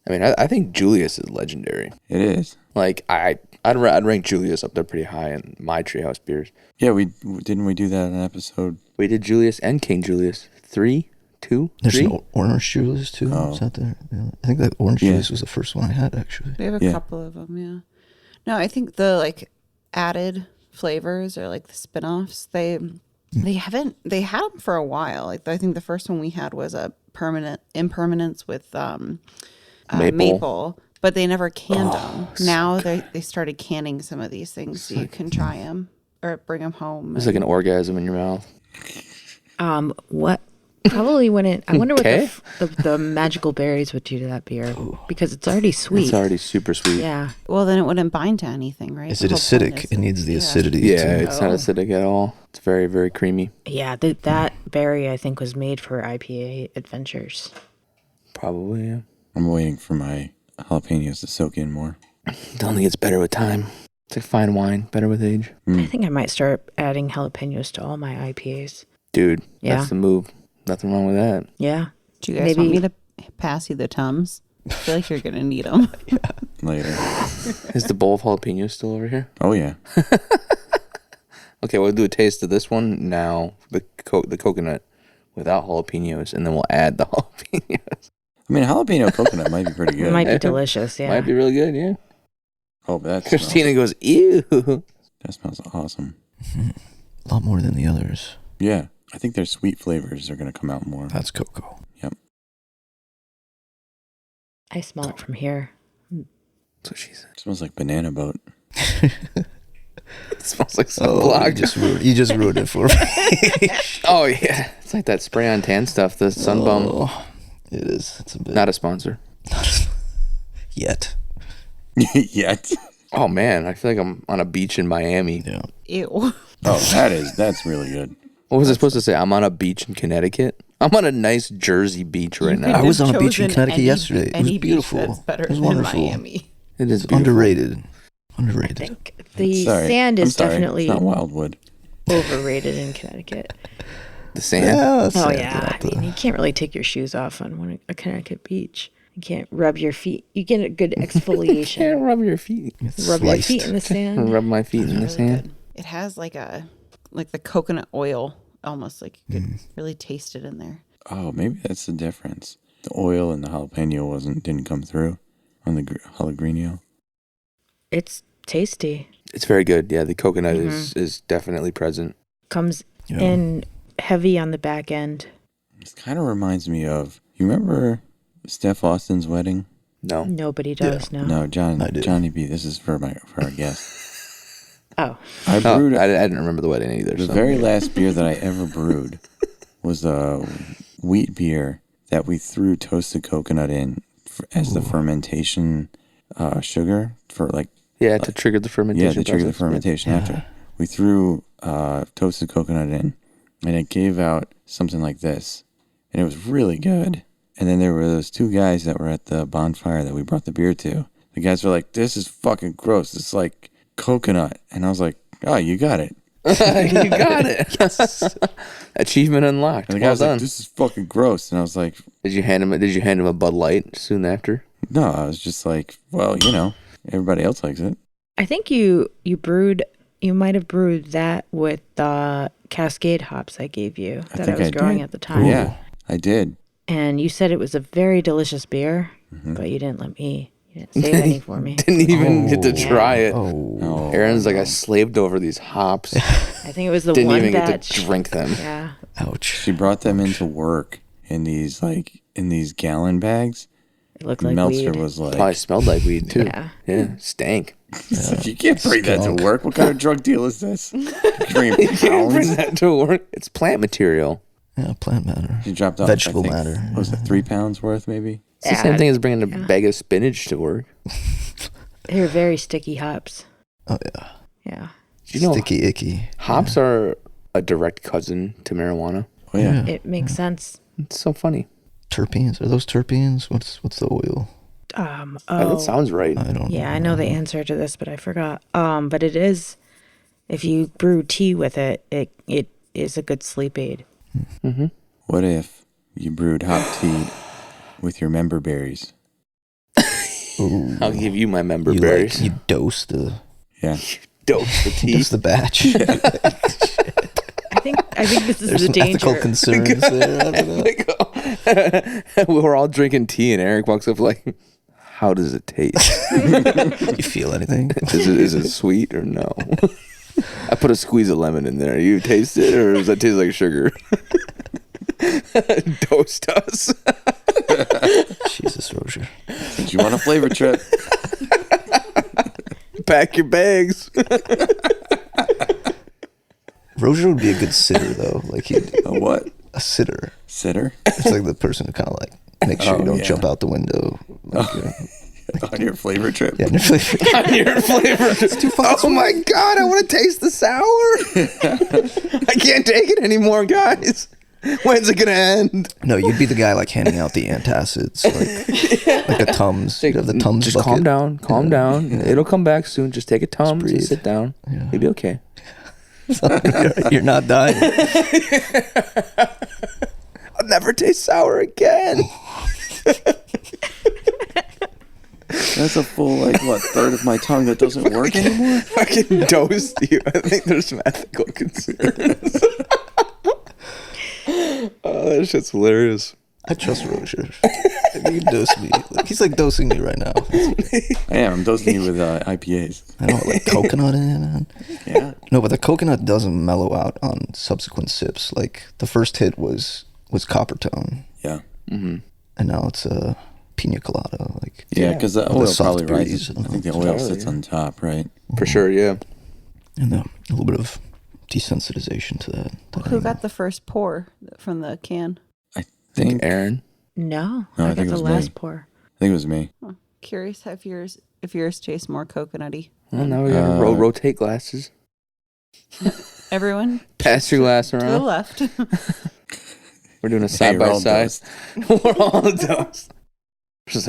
I mean, I think Julius is legendary. It is. Like I'd rank Julius up there pretty high in my Treehouse beers. Yeah, we didn't we do that in an episode? We did Julius and King Julius. 3, 2, There's 3. an orange Julius too. Oh. Is that there? Yeah. I think that orange Julius was the first one I had actually. They have a couple of them, yeah. No, I think the like added flavors or like the spin-offs, they had them for a while. Like I think the first one we had was a permanent impermanence with maple, but they never canned them. Now they started canning some of these things so you can try them or bring them home. It's like an orgasm in your mouth. What? Probably wouldn't. I wonder Okay. what the magical berries would do to that beer because it's already sweet. It's already super sweet. Yeah. Well, then it wouldn't bind to anything, right? Is The it whole point acidic? is- It needs the acidity. Yeah, too. it's not acidic at all. It's very, very creamy. Yeah, that berry I think was made for IPA adventures. Probably, yeah. I'm waiting for my jalapenos to soak in more. Don't think it's better with time. It's like fine wine, better with age. I think I might start adding jalapenos to all my IPAs. Dude, Yeah. that's the move. Nothing wrong with that. Yeah. Do you guys want me to pass you the Tums? I feel like you're going to need them. Later. Is the bowl of jalapenos still over here? Oh yeah. Okay, we'll do a taste of this one now, the coconut without jalapenos, and then we'll add the jalapenos. I mean, jalapeno coconut might be pretty good. It might be delicious, yeah. Might be really good, yeah. Oh, but Christina goes, ew. that smells awesome. A lot more than the others. Yeah, I think their sweet flavors are going to come out more. That's cocoa. Yep. I smell it from here. That's what she said. It smells like banana boat. It smells like Oh, sunblock. you just ruined it for me. Oh, yeah. It's like that spray on tan stuff, the Sunbum. Oh, it is. It's a bit. Not a sponsor. Yet. Yet. Oh, man. I feel like I'm on a beach in Miami. Yeah. Ew. Oh, that's really good. What was I supposed to say? I'm on a beach in Connecticut? I'm on a nice Jersey beach right now. I was on a beach in Chosen Connecticut any- yesterday. It was any beach beautiful. That's better It was than wonderful. Miami. It is It's beautiful. underrated. I Underrated. think the Sorry. sand I'm is sorry. definitely It's not Wildwood. overrated in Connecticut. The sand? that's Oh it, yeah, I mean you can't really take your shoes off on a Connecticut beach. You can't rub your feet. You get a good Can't exfoliation. rub your feet. It's Rub your sliced. feet in the sand. Rub my feet in the Really sand. good. It has like the coconut oil, almost like you could really taste it in there. Oh, maybe that's the difference. The oil and the jalapeno didn't come through on the jalapeno. It's tasty. It's very good. Yeah, the coconut is definitely present. Comes Yeah. in heavy on the back end. This kind of reminds me of, you remember Steph Austin's wedding? No. Nobody does now. No, I do. Johnny B. This is for our guest. Oh, I Oh, brewed I didn't remember the wedding either. the So. very last beer that I ever brewed was a wheat beer that we threw toasted coconut in as the fermentation sugar for like. Yeah, to trigger the fermentation. Yeah, to trigger the process. fermentation after. We threw toasted coconut in, and it gave out something like this. And it was really good. And then there were those two guys that were at the bonfire that we brought the beer to. The guys were like, this is fucking gross. It's like coconut. And I was like, oh, you got it. You got it. Achievement unlocked. And the guy Well was done. like, this is fucking gross. And I was like, Did you hand him a Bud Light soon after? no, I was just like, well, everybody else likes it. I think you might have brewed that with the Cascade hops I gave you that I think was I growing did. at the time. Yeah, I did. And you said it was a very delicious beer, Mm-hmm. but you didn't let me You didn't save any for me. Didn't even get to try it. Oh, Aaron's like, I slaved over these hops. I think it was the Didn't one even batch. get to drink them. Yeah. ouch. She brought them into work in these gallon bags. It looked like Meltzer weed. was like, Probably smelled like weed too. Yeah. Stank. you can't bring that to Skunk. work. What kind of drug deal is this? You bring Can't bring pounds. that to work. It's plant material. Yeah, plant matter. She dropped off Vegetable I think, matter. what was it 3 pounds worth maybe? It's the same thing as bringing a bag of spinach to work. They're very sticky hops. Oh yeah. Yeah. You know, Sticky icky. hops are a direct cousin to marijuana. Oh yeah. It makes sense. It's so funny. Terpenes. Are those terpenes? What's the oil? That sounds right. I don't know. Yeah, I know the answer to this, but I forgot. But it is, if you brew tea with it, it is a good sleep aid. What if you brewed hot tea with your member berries? I'll give you my member You berries. you dose the Yeah. Dose the tea. dose the batch. I think this is There's the some danger. ethical concerns there. I don't know. We're all drinking tea, and Eric walks up like, "How does it taste? You feel anything? Is it sweet or no?" I put a squeeze of lemon in there. You taste it, or does that taste like sugar? Dosed us. Jesus, Roger. Think you want a flavor trip? Pack your bags. Roger would be a good sitter though. Like he'd A what? a sitter. Sitter? It's like the person who kind of like make sure you don't yeah. jump out the window. Like, On your flavor trip? yeah, and you're like, On your flavor. It's too oh my god! I want to taste the sour. I can't take it anymore, guys. When's it gonna end? no, you'd be the guy like handing out the antacids, like a Tums. You'd have the Tums Just bucket. calm down. It'll come back soon. Just take a Tums and breathe. sit down. Yeah. You'll be okay. You're not dying. I'll never taste sour again. That's a full, third of my tongue that doesn't work anymore? Fucking dosed you. I think there's some ethical concerns. Oh, that shit's hilarious. I trust Roger. You dose me. Like, he's like dosing me right now. I am. I'm dosing you with IPAs. I know, like coconut in it, man. Yeah. No, but the coconut doesn't mellow out on subsequent sips. Like the first hit was copper tone, Yeah. and now it's a pina colada. Like Yeah, because the with a oil soft probably rises. breeze. I think the oil sits on top, right? For sure, yeah. and a little bit of desensitization to that. Who got the first pour from the can? I think Aaron. No, No, I I think got it the was last me. pour. I think it was me. Curious if yours tastes more coconutty. Well, now we gotta rotate glasses. Everyone, Pass your glass to the around. left. We're doing a Hey, side we're by all side. dosed. We're all dosed.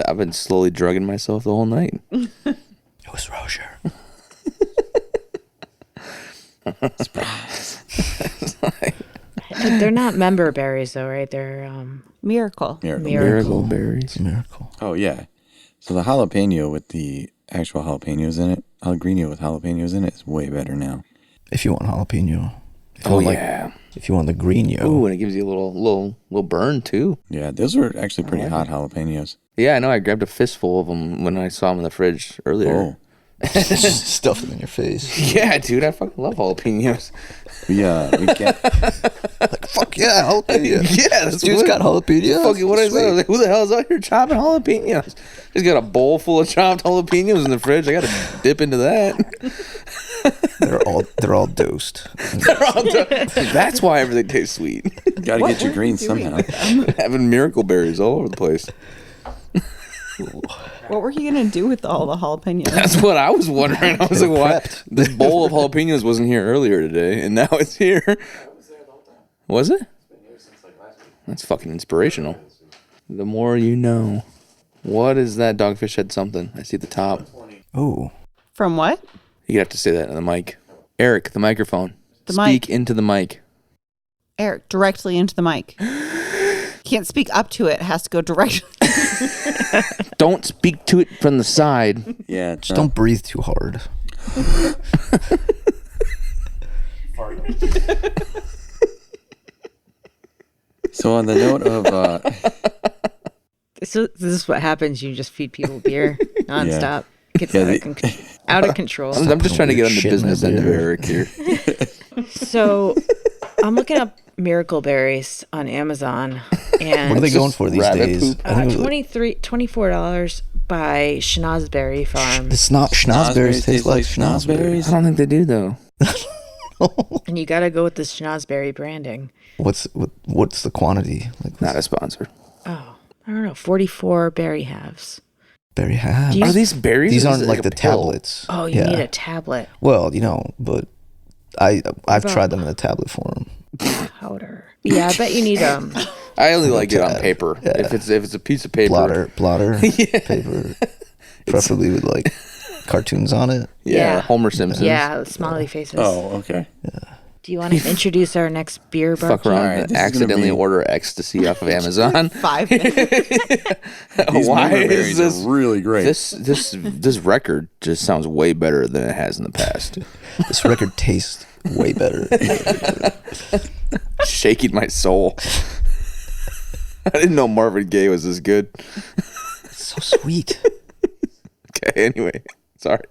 I've been slowly drugging myself the whole night. It was Roger. They're not member berries though, right? They're Miracle. Miracle berries. It's a miracle. Oh, yeah. So the jalapeno with the actual jalapenos in it, Pellegrino with jalapenos in it is way better now. If you want jalapeno. If you Oh want, like, yeah. if you want the greenio. Ooh, and it gives you a little burn too. Yeah, those were actually pretty hot jalapenos. Yeah, I know. I grabbed a fistful of them when I saw them in the fridge earlier. Oh. Just stuff them in your face. Yeah, dude, I fucking love jalapenos. We get Like, fuck yeah, jalapeno. Yeah, that's Dude's got jalapenos. Fucking what I said. I was like, who the hell is out here chopping jalapenos? He's got a bowl full of chopped jalapenos in the fridge. I gotta dip into that. They're all dosed. That's why everything tastes sweet. got to get your greens doing somehow. with them? Having miracle berries all over the place. What were you gonna do with all the jalapenos? That's what I was wondering. I was They like, were why prepped. this bowl of jalapenos wasn't here earlier today, and now it's here. Was it? That's fucking inspirational. The more you know. What is that? Dogfish said something. I see at the top. Oh. From what? You have to say that in the mic. Eric, the microphone. The Speak mic. into the mic. Eric, directly into the mic. Can't speak up to it. It has to go directly. Don't speak to it from the side. Yeah, Just don't breathe too hard. So on the note of so this is what happens. You just feed people beer. nonstop. Gets out of control. I'm just trying to get on the Shit in business my end of beer. Eric here. So I'm looking up miracle berries on Amazon, and What are they going for these rabbit days? poop. I think it was like- $24 by Schnozberry Farm. It's not schnozberries taste like schnozberries. I don't think they do though. And you gotta go with the Schnozberry branding. What's the quantity? Like Not a sponsor. Oh, I don't know. 44 berry halves. berry halves? Do you- Are these berries? These or is aren't it like a the pill? tablets. Oh, you need a tablet Well, but I've about- tried them in a tablet form. powder. Yeah, I bet you need I only like it on tab. paper. Yeah. If it's a piece of paper. Blotter, paper, preferably with like cartoons on it. Yeah, Homer Simpson. yeah, smiley faces. Oh, okay. Do you want to introduce our next beer Fuck barkeep? around Alright, and this is gonna accidentally be- order ecstasy off of Amazon. 5 minutes. These Why mango is berries this are really great. this record just sounds way better than it has in the past. This record tastes way better. Shaking my soul. I didn't know Marvin Gaye was this good. It's so sweet. Okay, anyway, sorry,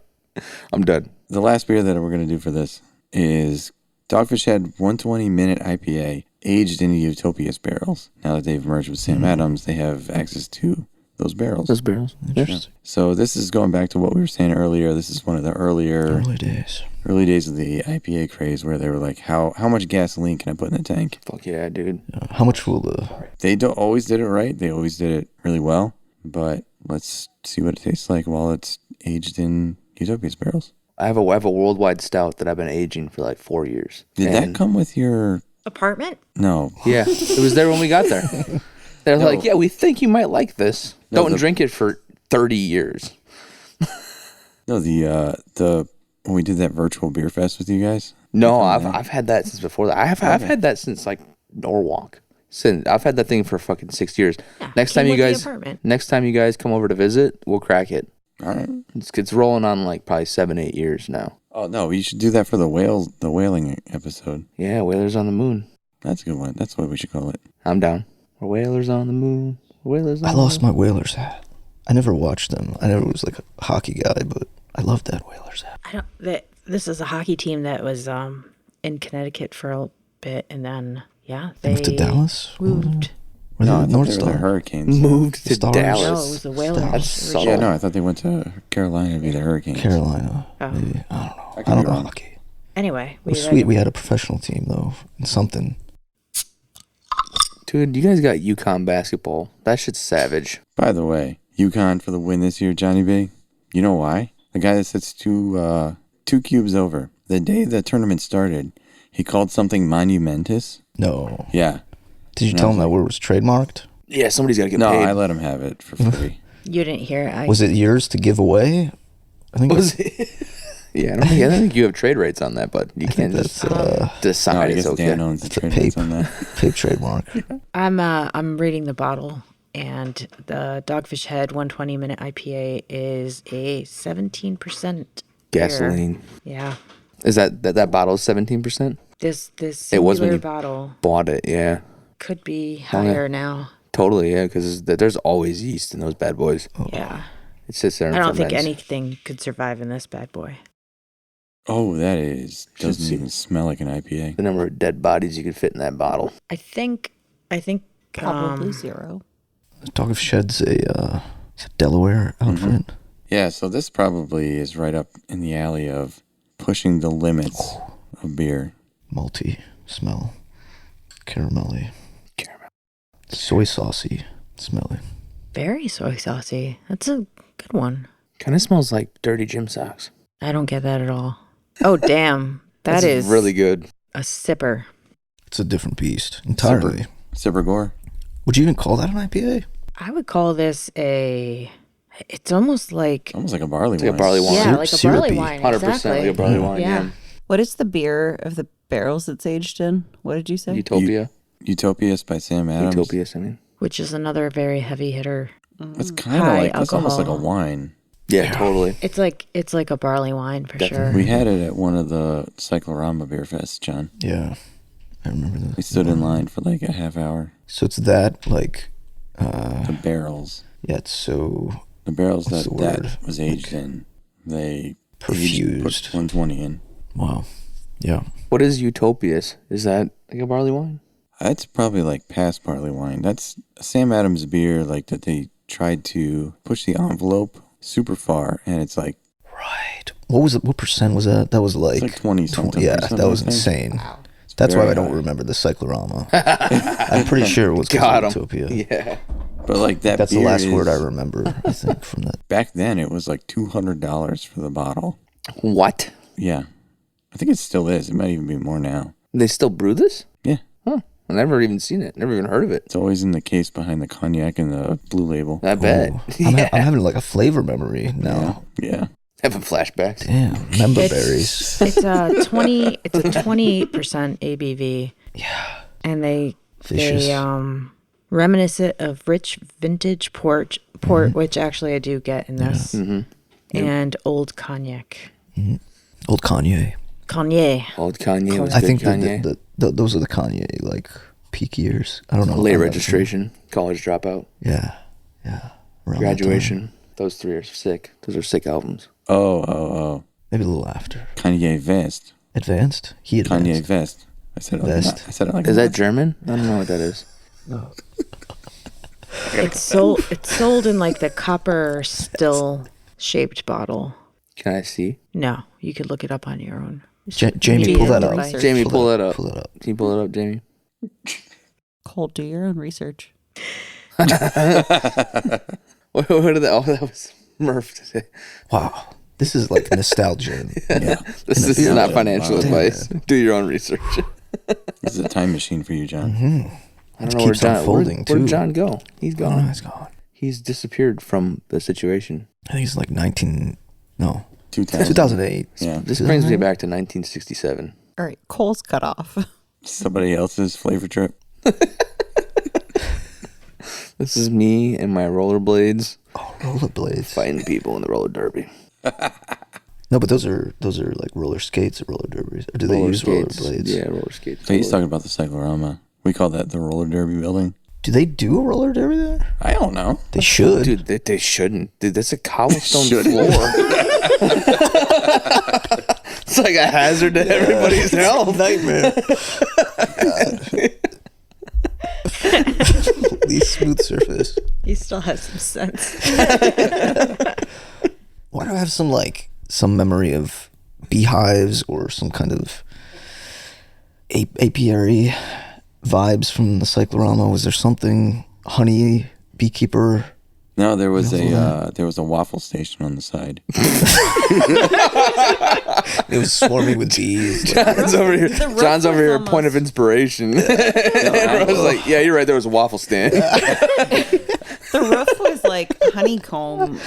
I'm done. The last beer that we're going to do for this is Dogfish Head 120-minute IPA, aged in Utopias barrels. Now that they've merged with Sam Adams, they have access to those barrels. Those barrels. Interesting. So this is going back to what we were saying earlier. This is one of the early days of the IPA craze where they were like, how much gasoline can I put in the tank? Fuck yeah, dude. How much will the? They always did it right. They always did it really well. But let's see what it tastes like while it's aged in Utopias barrels. I have a worldwide stout that I've been aging for like 4 years. Did that come with your... Apartment? No. Yeah, it was there when we got there. They're like, yeah, we think you might like this. No, Don't drink it for 30 years. No, the when we did that virtual beer fest with you guys. No, I've had that since before that. I've had that since like Norwalk. I've had that thing for fucking 6 years. Next came time you with the guys, apartment. next time you guys come over to visit, we'll crack it. All right. It's rolling on like probably 7-8 years now. Oh no, you should do that for the whaling episode. Yeah, Whalers on the Moon. That's a good one. That's what we should call it. I'm down. We're Whalers on the Moon. Whalers on I the lost moon. my Whalers hat. I never watched them. I never was like a hockey guy, but I loved that Whalers hat. I don't. This is a hockey team that was in Connecticut for a bit, and then they Moved to Dallas. moved. Were they No, I the thought North they were the Star? Hurricanes. Moved to Stars. Dallas. No, it was the Whalers. That's originally. subtle. Yeah, no, I thought they went to Carolina to be the Hurricanes. Carolina. Oh. Maybe. I don't know. I I could don't be know wrong. hockey. Anyway, It was sweet. We had a professional team though, and something. Dude, you guys got UConn basketball. That shit's savage. By the way, UConn for the win this year, Johnny B. You know why? The guy that sits two cubes over. The day the tournament started, he called something monumentous. No. Yeah. Did you No, tell him it's that word was trademarked? Yeah, somebody's got to get No, paid. I let him have it for free. You didn't hear it. Was it yours to give away? I think Was it? Yeah, I don't think you have trade rates on that, but you can't that's just No, decide I it's guess okay. Dan owns the It's a trade rights pape. on that. fake trademark. I'm reading the bottle, and the Dogfish Head 120-minute IPA is a 17% Gasoline. Yeah, Is that bottle is 17%? this It was when singular you- bottle Bought it, yeah. could be yeah. higher now. Totally, yeah, because there's always yeast in those bad boys. Yeah, It sits there and I don't think ferments. anything could survive in this bad boy. Oh, that doesn't see. even smell like an IPA. The number of dead bodies you could fit in that bottle. I think Probably 0. Dog of Shed's a Delaware outfit. Yeah, so this probably is right up in the alley of pushing the limits of beer. Malty smell. Caramelly. Caramel. Soy saucy. Smelly. very soy saucy. That's a good one. Kind of smells like dirty gym socks. I don't get that at all. Oh damn, That's that is really good. a sipper. It's a different beast entirely. Sipper Gore. Would you even call that an IPA? I would call this it's almost like Almost like a barley It's like a wine. barley wine. yeah, like a barley Syrupy. wine. 100% Exactly. like a barley wine, Yeah. yeah. What is the beer of the barrels it's aged in? What did you say? Utopia. Utopias by Sam Adams. Utopias, I mean. Which is another very heavy hitter. That's kind of High like, that's almost like a alcohol. wine. Yeah, totally. It's like a barley wine for sure. We had it at one of the Cyclorama beer fests, John. Yeah. I remember that. We stood in line for like a half hour. So it's that, like, The barrels. yeah, it's so The barrels What's the that word? was aged in, they Perfused. put 120 in. Wow. Yeah. What is Utopias? Is that like a barley wine? That's probably like past barley wine. That's Sam Adams beer, like that they tried to push the envelope super far, and it's like Right. What was it? What percent was that? That was it's like 20 something. Yeah, percent, that was I think. insane. Wow. That's why very I don't high. remember the cyclorama. I'm pretty sure it was Got because 'em. of Utopia. Yeah. But like that That's the beer last word I is- remember, I think, from that. Back then, it was like $200 for the bottle. What? Yeah, I think it still is. It might even be more now. They still brew this? Yeah, Huh. I've never even seen it. Never even heard of it. it's always in the case behind the cognac and the blue label. I bet. Ooh, Yeah. I'm having like a flavor memory now. Yeah. Having flashbacks. Damn, member berries. It's a 28% ABV. Yeah. And they Vicious. reminiscent of rich vintage port, which actually I do get in this, Mm-hmm. and old cognac. Old Kanye. Cognac. Old Kanye was I good think Kanye. those are the Kanye, like, peak years. I don't know. Late I'm not registration, college dropout, sure. Yeah. Yeah. Around that time. graduation. Those three are sick. Those are sick albums. Oh. Maybe a little after. Kanye Vest. Advanced? He advanced. Kanye Vest. I said it like Vest. that. I said it like Is that German? I don't know what that is. It's sold in like the copper still shaped bottle. Can I see? No, you could look it up on your own. Jamie, Maybe pull that your up. device. Jamie, pull that up. Pull that up. Can you pull it up, Jamie? Cole, do your own research. What did that? Oh, that was Murph today. Wow. This is like nostalgia. Yeah. This is Yeah. not financial Wow. advice. Do your own research. This is a time machine for you, John. I don't It know where keeps John. unfolding, Where did too. John go? He's Oh, gone. he's gone. He's disappeared from the situation. I think it's like 2000. 2008. Yeah. This brings me back to 1967. All right, Cole's cut off. Somebody else's flavor trip. This is me and my rollerblades Oh, rollerblades. fighting people in the roller derby. No, but those are like roller skates or roller derbies. Or do they Roller use skates. rollerblades? Yeah, roller skates. So he's talking about the cyclorama. We call that the roller derby building. Do they do a roller derby there? I don't know. They should. Dude, they shouldn't. Dude, that's a cobblestone Shouldn't. floor. It's like a hazard to everybody's health. Nightmare. Least smooth surface. He still has some sense. Why do I have some memory of beehives or some kind of apiary vibes from the cyclorama? Was there something honey beekeeper? No, there was a waffle station on the side. It was swarming with bees. John's over here. The roof John's over was here. almost- Point of inspiration. And I was like, "Yeah, you're right. There was a waffle stand." The roof was like honeycomb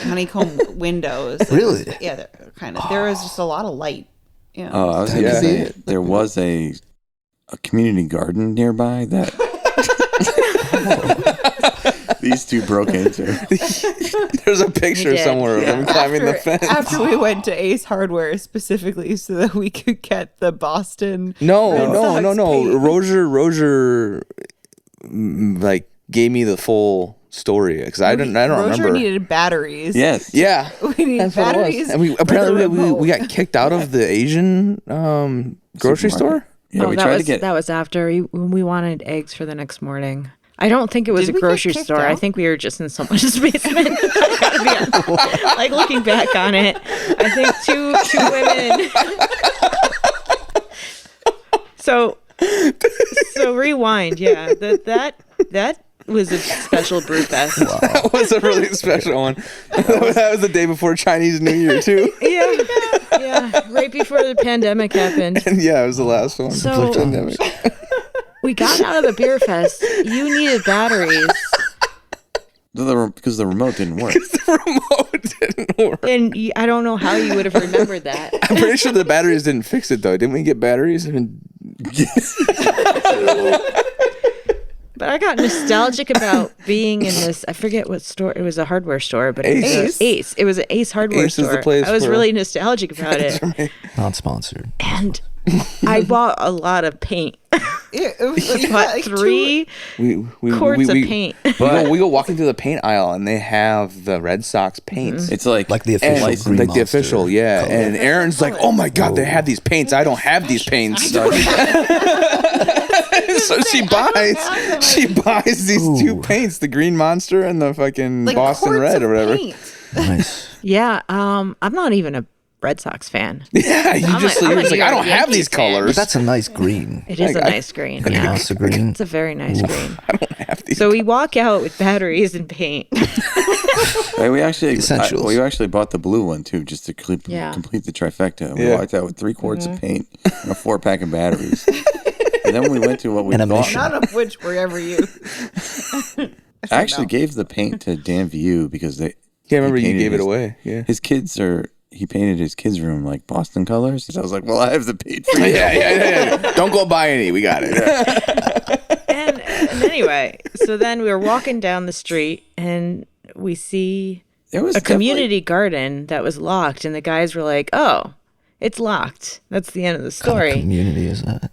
windows. It Really? was- yeah, kind of. There was just a lot of light. Yeah. Oh, I was going Yeah. to say there was a community garden nearby that these two broke into. There's a picture You did. somewhere of them climbing the fence. After we went to Ace Hardware specifically so that we could get the Boston. No. Red Sox paint. Roger, like gave me the full story because I don't Roger remember. needed batteries. Yes. Yeah, We needed that's what it was. batteries. And we for the apparently remote. we got kicked out of the Asian grocery store. Yeah, we that tried was to get. that was after when we wanted eggs for the next morning. I don't think it was Did a we get grocery kicked store. I out? think we were just in someone's basement. I gotta be honest. Like looking back on it, I think two women. So rewind. Yeah, that was a special brew fest. That was a really special one. That was the day before Chinese New Year too. Yeah, right before the pandemic happened. And yeah, it was the last one. So- before the pandemic. We got out of the beer fest. You needed batteries, Because the remote didn't work. The remote didn't work. and I don't know how you would have remembered that. I'm pretty sure the batteries didn't fix it though. Didn't we get batteries? I mean, But I got nostalgic about being in this. I forget what store. It was a hardware store, but it was Ace. Ace. It was an Ace hardware Ace is store. the place I was for- really nostalgic about it, Not sponsored. and I bought a lot of paint. It was But like 3 quarts of paint. we go walking through the paint aisle, and they have the Red Sox paints. It's like the official And, Green like the Monster official, yeah. color. And Aaron's like, "Oh my god, they have these paints. I don't have these paints." So she buys these 2 paints, the Green Monster and the fucking like Boston quarts Red of or whatever. paint. Nice. Yeah, I'm not even a Red Sox fan. Yeah, you're just I'm like, I don't have these Yankees fan. colors. But that's a nice green. It is a nice green. Yeah, Monster green. it's a very nice green. I don't have these. So we walk out with batteries and paint. Hey, we actually Essentials. we actually bought the blue one too, just to complete the trifecta. We walked out with 3 quarts of paint and a 4-pack of batteries. And then we went to what we And a thought. mission. None of which were ever used. I actually gave the paint to Dan View because they. Yeah, I remember he you painted gave it his- away. Yeah. His kids are. He painted his kids' room like Boston colors. So I was like, "Well, I have the paint for you." yeah. Don't go buy any. We got it. and anyway, so then we were walking down the street and we see There was a community garden that was locked, and the guys were like, "Oh, it's locked." That's the end of the What kind of story. community is that?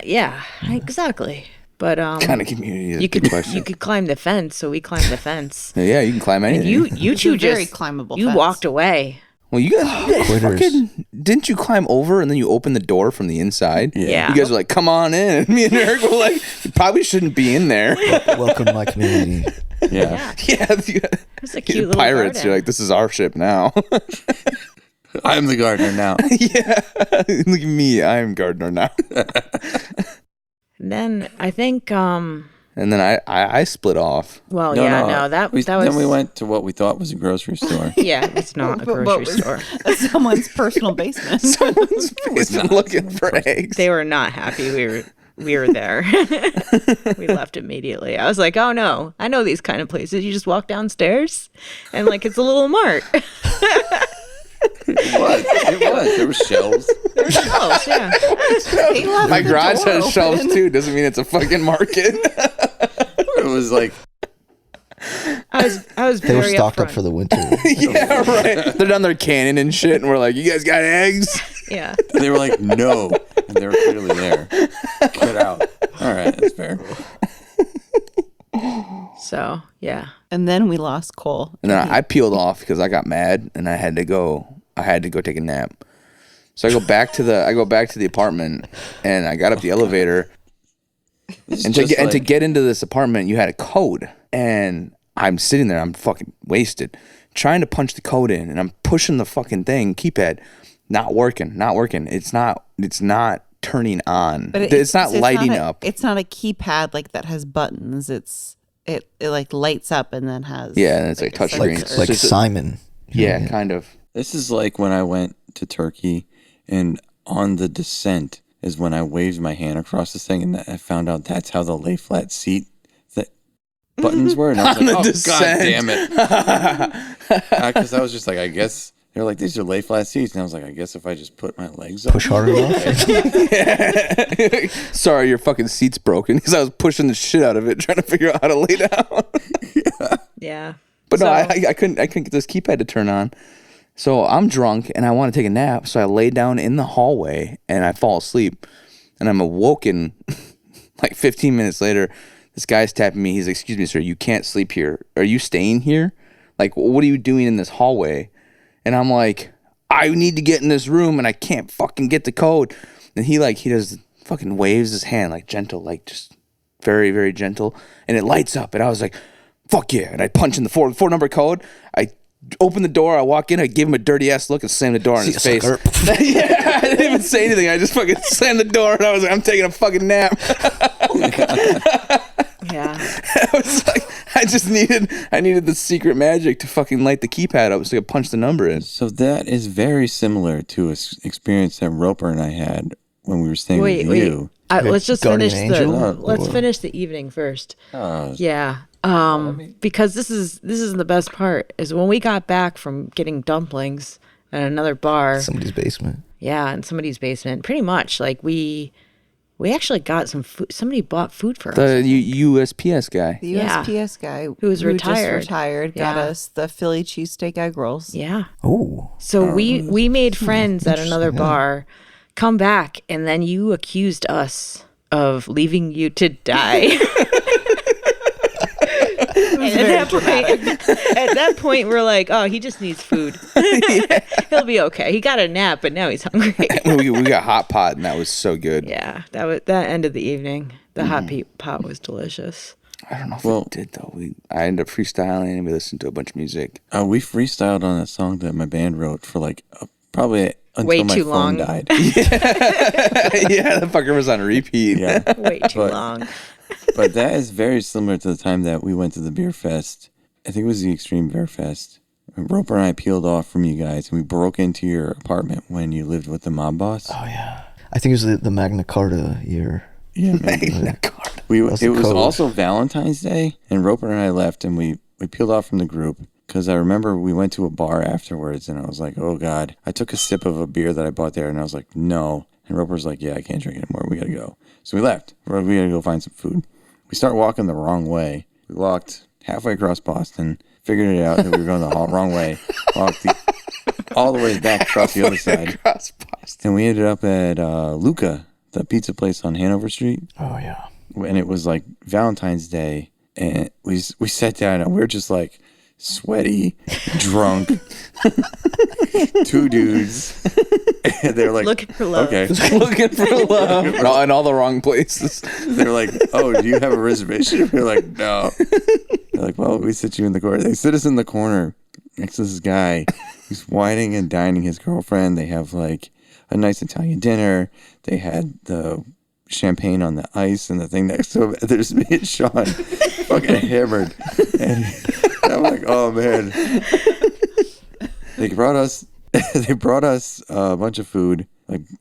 Yeah, exactly. But Kind of community. Is you a good could question. you could climb the fence, so we climbed the fence. Yeah, you can climb anything. You It's two a very just climbable you fence. walked away. Well, you guys Quitters. fucking didn't you climb over and then you opened the door from the inside? Yeah. You guys were like, "Come on in." And me and Eric were like, "You probably shouldn't be in there." Welcome to my community. Yeah. Yeah, It's a cute little pirates. garden. You're like, "This is our ship now." I'm the gardener now. Yeah, look at me. I'm gardener now. And then I think And then I split off. that was Then we went to what we thought was a grocery store. yeah, it's not a But what grocery was- store. Someone's personal basement. Someone's basement looking for eggs. They were not happy we were there. We left immediately. I was like, "Oh no, I know these kind of places. You just walk downstairs and like it's a little mart." It was. There were shelves. There's shelves, yeah. He left My the garage door has shelves open. too. Doesn't mean it's a fucking market. It was like I was They were very stocked up upfront. for the winter. Yeah, right. They're down there canning and shit, and we're like, "You guys got eggs?" Yeah. they were like no, and they were clearly there. Get out. All right, that's fair. So yeah. And then we lost Cole. And then I peeled off because I got mad and I had to go take a nap. So I go back to the apartment and I got up the elevator. And to get into this apartment, you had a code. And I'm sitting there, I'm fucking wasted, trying to punch the code in, and I'm pushing the fucking thing, keypad, not working. It's not turning on. But it's not lighting up. It's not a keypad like that has buttons. It like lights up and then has Yeah, and it's like a touch sensor. screen. like It's just Simon. Yeah, kind of. This is like when I went to Turkey, and on the descent is when I waved my hand across this thing, and I found out that's how the lay flat seat buttons were. And I was On like, the "Oh descent." god damn it!" Because I was just like, I guess they're like, these are lay flat seats, and I was like, I guess if I just put my legs up, Push hard enough. Sorry, your fucking seat's broken because I was pushing the shit out of it trying to figure out how to lay down. Yeah. But no, So- I couldn't get this keypad to turn on. So I'm drunk and I want to take a nap. So I lay down in the hallway and I fall asleep. And I'm awoken like 15 minutes later. This guy's tapping me. He's like, "Excuse me, sir, you can't sleep here. Are you staying here? Like, what are you doing in this hallway?" And I'm like, "I need to get in this room and I can't fucking get the code." And he does fucking waves his hand like gentle, like just very, very gentle. And it lights up. And I was like, "Fuck yeah." And I punch in the four number code. I open the door. I walk in. I give him a dirty ass look and slam the door in his face. Yeah, I didn't even say anything. I just fucking slammed the door and I was like, "I'm taking a fucking nap." Yeah. I was like, I needed the secret magic to fucking light the keypad up so I could punch the number in. So that is very similar to an experience that Roper and I had when we were staying with you. Let's just Guardian finish Angel? let's finish the evening first. Oh, Yeah. Because this is the best part is when we got back from getting dumplings at another bar. Somebody's basement. Yeah, in somebody's basement. Pretty much like we actually got some food. Somebody bought food for us. The USPS guy. The Yeah. USPS guy Who was just retired. retired got Yeah. us the Philly cheesesteak egg rolls. Yeah. Oh. So we made friends at another bar, come back, and then you accused us of leaving you to die. At that point, we're like, oh, he just needs food. He'll be okay. He got a nap, but now he's hungry. we got hot pot, and that was so good. Yeah, that end of the evening. The hot pot was delicious. I don't know if it did, though. I ended up freestyling, and we listened to a bunch of music. We freestyled on a song that my band wrote for like probably until way my too phone long. died. Yeah, the fucker was on repeat. Yeah. Way too long. But that is very similar to the time that we went to the beer fest. I think it was the Extreme Beer Fest. Roper and I peeled off from you guys, and we broke into your apartment when you lived with the mob boss. Oh, yeah. I think it was the Magna Carta year. Yeah, Magna Carta. It was also Valentine's Day, and Roper and I left, and we peeled off from the group. Because I remember we went to a bar afterwards, and I was like, oh, God. I took a sip of a beer that I bought there, and I was like, no. And Roper's like, yeah, I can't drink anymore. We got to go. So we left. We got to go find some food. We start walking the wrong way. We walked halfway across Boston, figured it out that we were going the wrong way, walked all the way back across the other side. And we ended up at Luca, the pizza place on Hanover Street. Oh, yeah. And it was like Valentine's Day. And we sat down, and we were just like, sweaty, drunk, two dudes, and they're like, looking for love. Okay, Looking for love. In all the wrong places. They're like, oh, do you have a reservation? We're like, no. They're like, well, we sit you in the corner. They sit us in the corner next to this guy who's whining and dining his girlfriend. They have like a nice Italian dinner. They had the champagne on the ice and the thing next to him. And there's me and Sean fucking hammered. And I'm like, oh man. They brought us a bunch of food,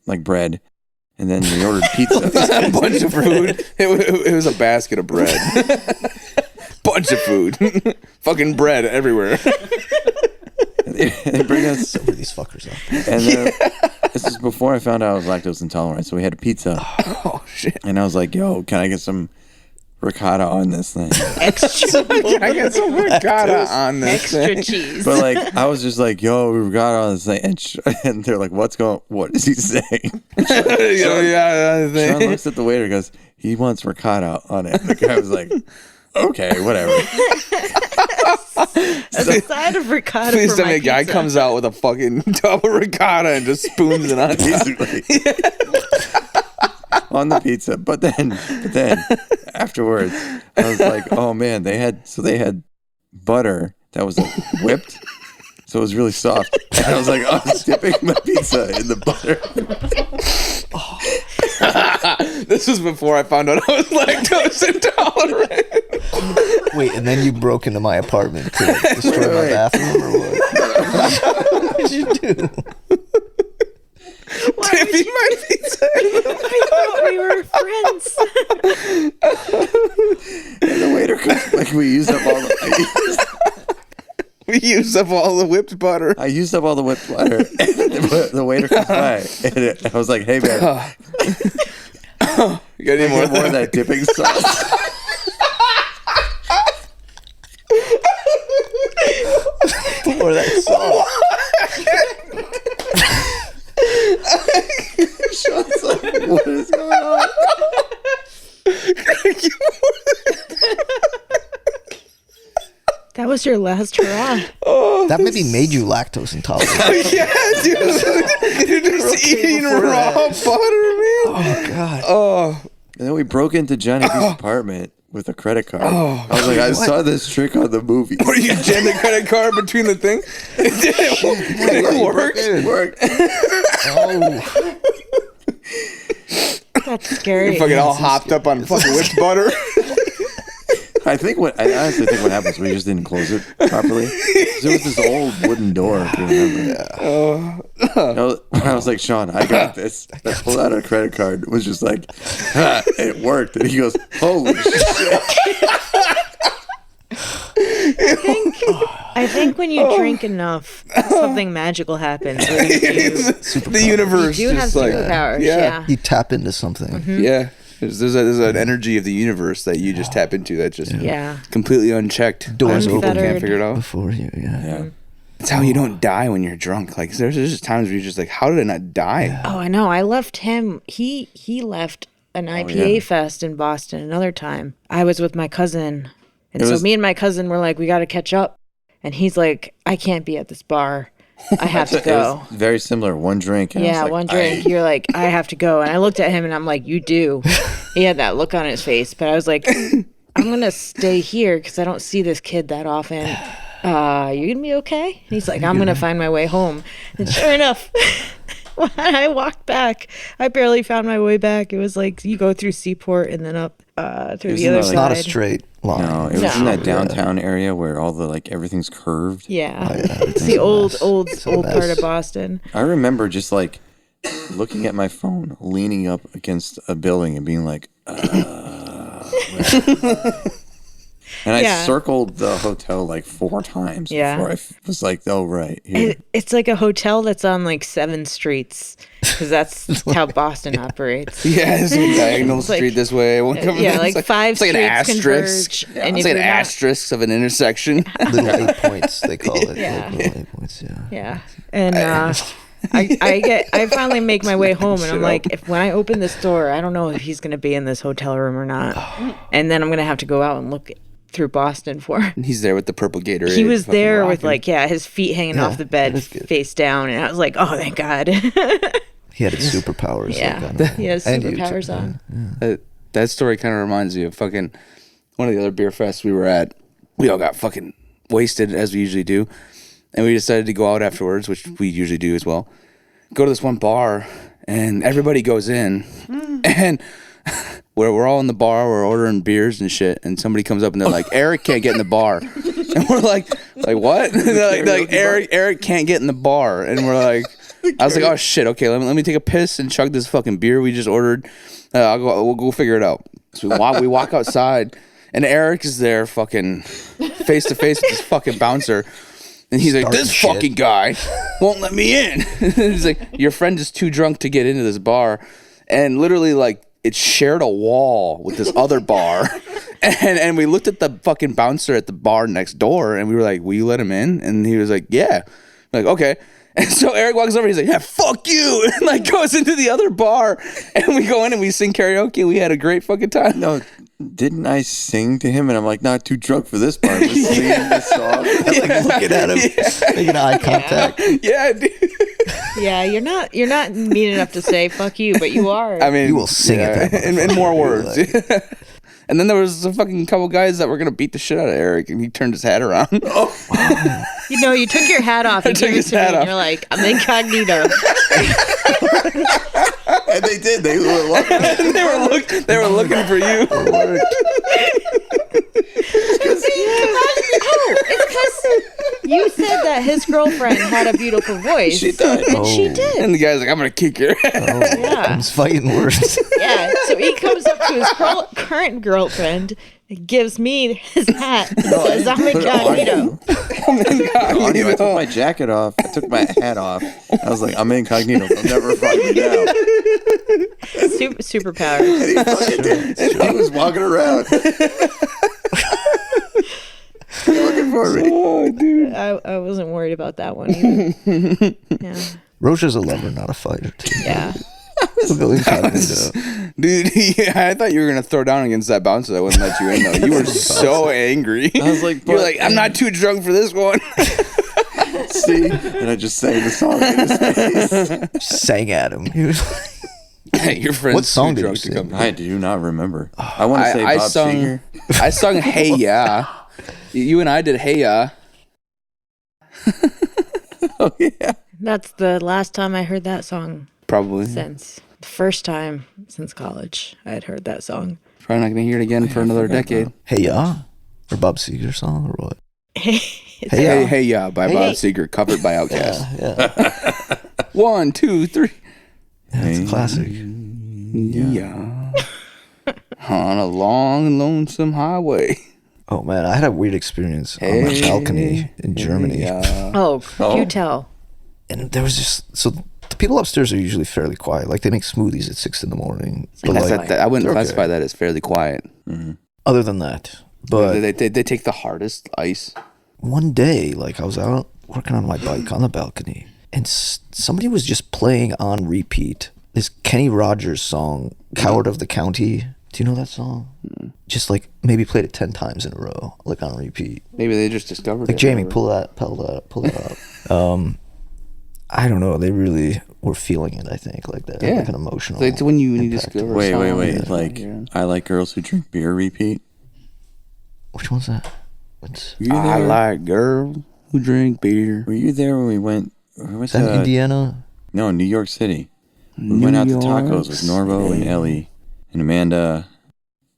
like bread, and then we ordered pizza. A bunch of food. It was a basket of bread. Bunch of food. Fucking bread everywhere. They bring us Sober these fuckers up. and this is before I found out I was lactose intolerant, so we had a pizza. Oh shit. And I was like, yo, can I get some ricotta on this thing? Extra. I got some ricotta on this Extra thing. cheese. But like, I was just like, yo, ricotta on this thing. And they're like, what is he saying? Sean looks at the waiter and goes, he wants ricotta on it. The guy was like, okay, whatever. A side of ricotta Please for tell my me a guy pizza. comes out with a fucking tub of ricotta and just spoons it on top. On the pizza. But then afterwards, I was like, oh man, they had butter that was like whipped. So it was really soft. And I was like, I was dipping my pizza in the butter. This was before I found out I was lactose intolerant. Wait, and then you broke into my apartment to destroy my bathroom or what? What did you do? Dipping my pizza in the I thought we were friends. And the waiter comes, like, we used up all the... We used up all the whipped butter. I used up all the whipped butter. The waiter comes by, and I was like, "Hey man, You got any more of that dipping sauce?" Or that sauce. Sean's like, "What is going on?" That was your last hurrah. That maybe made you lactose intolerant. Yeah, dude. You're just eating raw butter, man. Oh, God. Oh, And then we broke into Johnny's apartment with a credit card. I was like, I saw this trick on the movie. what, you jammed the credit card between the thing? It worked. It worked. Oh. That's scary. You're fucking all hopped up on fucking whipped butter. I honestly think what happened was we just didn't close it properly. 'Cause it was this old wooden door, if you remember. I was like, Sean, I got this. I pulled out a credit card. It was just like, it worked. And he goes, holy shit. I think when you drink enough, something magical happens. The universe You do have just like, superpowers. yeah. Yeah. You tap into something. yeah. There's an energy of the universe that you just tap into that's just Yeah. completely unchecked. Doors People open can't figure it out. before you, yeah. It's how you don't die when you're drunk. Like there's just times where you're just like, how did I not die? Oh, I know. I left him. He left an IPA fest in Boston another time. I was with my cousin. And so me and my cousin were like, we got to catch up. And he's like, I can't be at this bar. I have to go. It was very similar. One drink. And yeah, one drink. You're like, I have to go. And I looked at him and I'm like, you do. He had that look on his face. But I was like, I'm going to stay here because I don't see this kid that often. You going to be okay? And he's like, I'm going to find my way home. And sure enough, when I walked back, I barely found my way back. It was like you go through Seaport and then up through the other side. It's not a straight line. No, it was in that downtown area where all the everything's curved. Yeah, Oh, yeah. it's the old part of Boston. I remember just looking at my phone, leaning up against a building and being like, and I circled the hotel 4 times before I was like, oh, right. Here. It's like a hotel that's on 7 streets because that's how Boston operates. Yeah, it's a diagonal street this way. One coming yeah, in. 5 it's like streets an asterisk. converge. And it's like an asterisk of an intersection. Little 8 points, they call it. Yeah. Little 8 points, yeah. Yeah. And I finally make my way home and I'm like, when I open this door, I don't know if he's going to be in this hotel room or not. And then I'm going to have to go out and look through Boston for him. He's there with the purple Gatorade. He was there with his feet hanging off the bed face down. And I was like, oh, thank God. He had his superpowers. Yeah. He has superpowers on. Yeah. That story kind of reminds me of fucking one of the other beer fests we were at. We all got fucking wasted as we usually do. And we decided to go out afterwards, which we usually do as well. Go to this one bar, and everybody goes in. And we're all in the bar, we're ordering beers and shit, and somebody comes up and they're like, Eric can't get in the bar. And we're like what? And they're like Eric can't get in the bar. And we're like, I was like, oh shit, okay, let me take a piss and chug this fucking beer we just ordered. We'll go figure it out. So we walk outside, and Eric is there fucking face to face with this fucking bouncer. And he's like, this fucking guy won't let me in. He's like, your friend is too drunk to get into this bar. And literally, it shared a wall with this other bar. And we looked at the fucking bouncer at the bar next door, and we were like, will you let him in? And he was like, yeah. I'm like, okay. And so Eric walks over, he's like, yeah, fuck you. And goes into the other bar. And we go in and we sing karaoke, and we had a great fucking time. No, didn't I sing to him? And I'm like, not too drunk for this part. Just singing this song. Looking at him, making eye contact. Yeah, dude. Yeah, you're not mean enough to say fuck you, but you are. I mean, you will sing it in more words. And then there was a fucking couple guys that were gonna beat the shit out of Eric, and he turned his hat around. You took your hat off and gave it to me, and you're like, I'm incognito. And they did. They were looking. They were looking for you. It's because you said that his girlfriend had a beautiful voice. She did. And she did. And the guy's like, I'm gonna kick your ass. Yeah. He's fighting words. Yeah. So he comes up to his current girlfriend, gives me his hat, and says, I'm incognito. I took my jacket off. I took my hat off. I was like, I'm incognito. They'll never find me now. Superpowers. And he fucking did. And he was walking around. Looking for me. Oh, dude. I wasn't worried about that one either. Yeah. Rocha's a lover, not a fighter, too. Yeah. Dude, I thought you were gonna throw down against that bouncer that wouldn't let you in though. You were so angry. I was like, you're like, I'm not too drunk for this one. See? And I just sang the song in his face. Sang at him. He was Hey, your friend's what song too did you drunk to sing? come. I do not remember. I want to say Bob Seger. I sung Hey Ya. You and I did Hey Ya. Oh, yeah. That's the last time I heard that song Probably. since. The first time since college I had heard that song. Probably not gonna hear it again for another decade. Hey Ya? Or Bob Seger song or what? Hey Ya by Bob Seger, covered by Outkast. Yeah. 1, 2, 3. Yeah, it's a classic. Yeah. On a long, lonesome highway. Oh man, I had a weird experience on my balcony in Germany. Oh, you tell. And there was just, so the people upstairs are usually fairly quiet. Like they make smoothies at 6 a.m. But I wouldn't classify that as fairly quiet. Mm-hmm. Other than that, but they take the hardest ice. one day, like I was out working on my bike on the balcony, and somebody was just playing on repeat this Kenny Rogers song, "Coward of the County." Do you know that song? Just like maybe played it 10 times in a row, like on repeat. Maybe they just discovered Like it. Jamie, pull that up. I don't know. They really were feeling it. I think like that, like an emotional. It's when you impact. discover. Wait. songs. Like, I like girls who drink beer. Repeat. Which one's that? What's Were you I there? like girls who drink beer. Were you there when we went? is that Indiana? No, New York City. We went out to tacos with Norvo and Ellie and Amanda,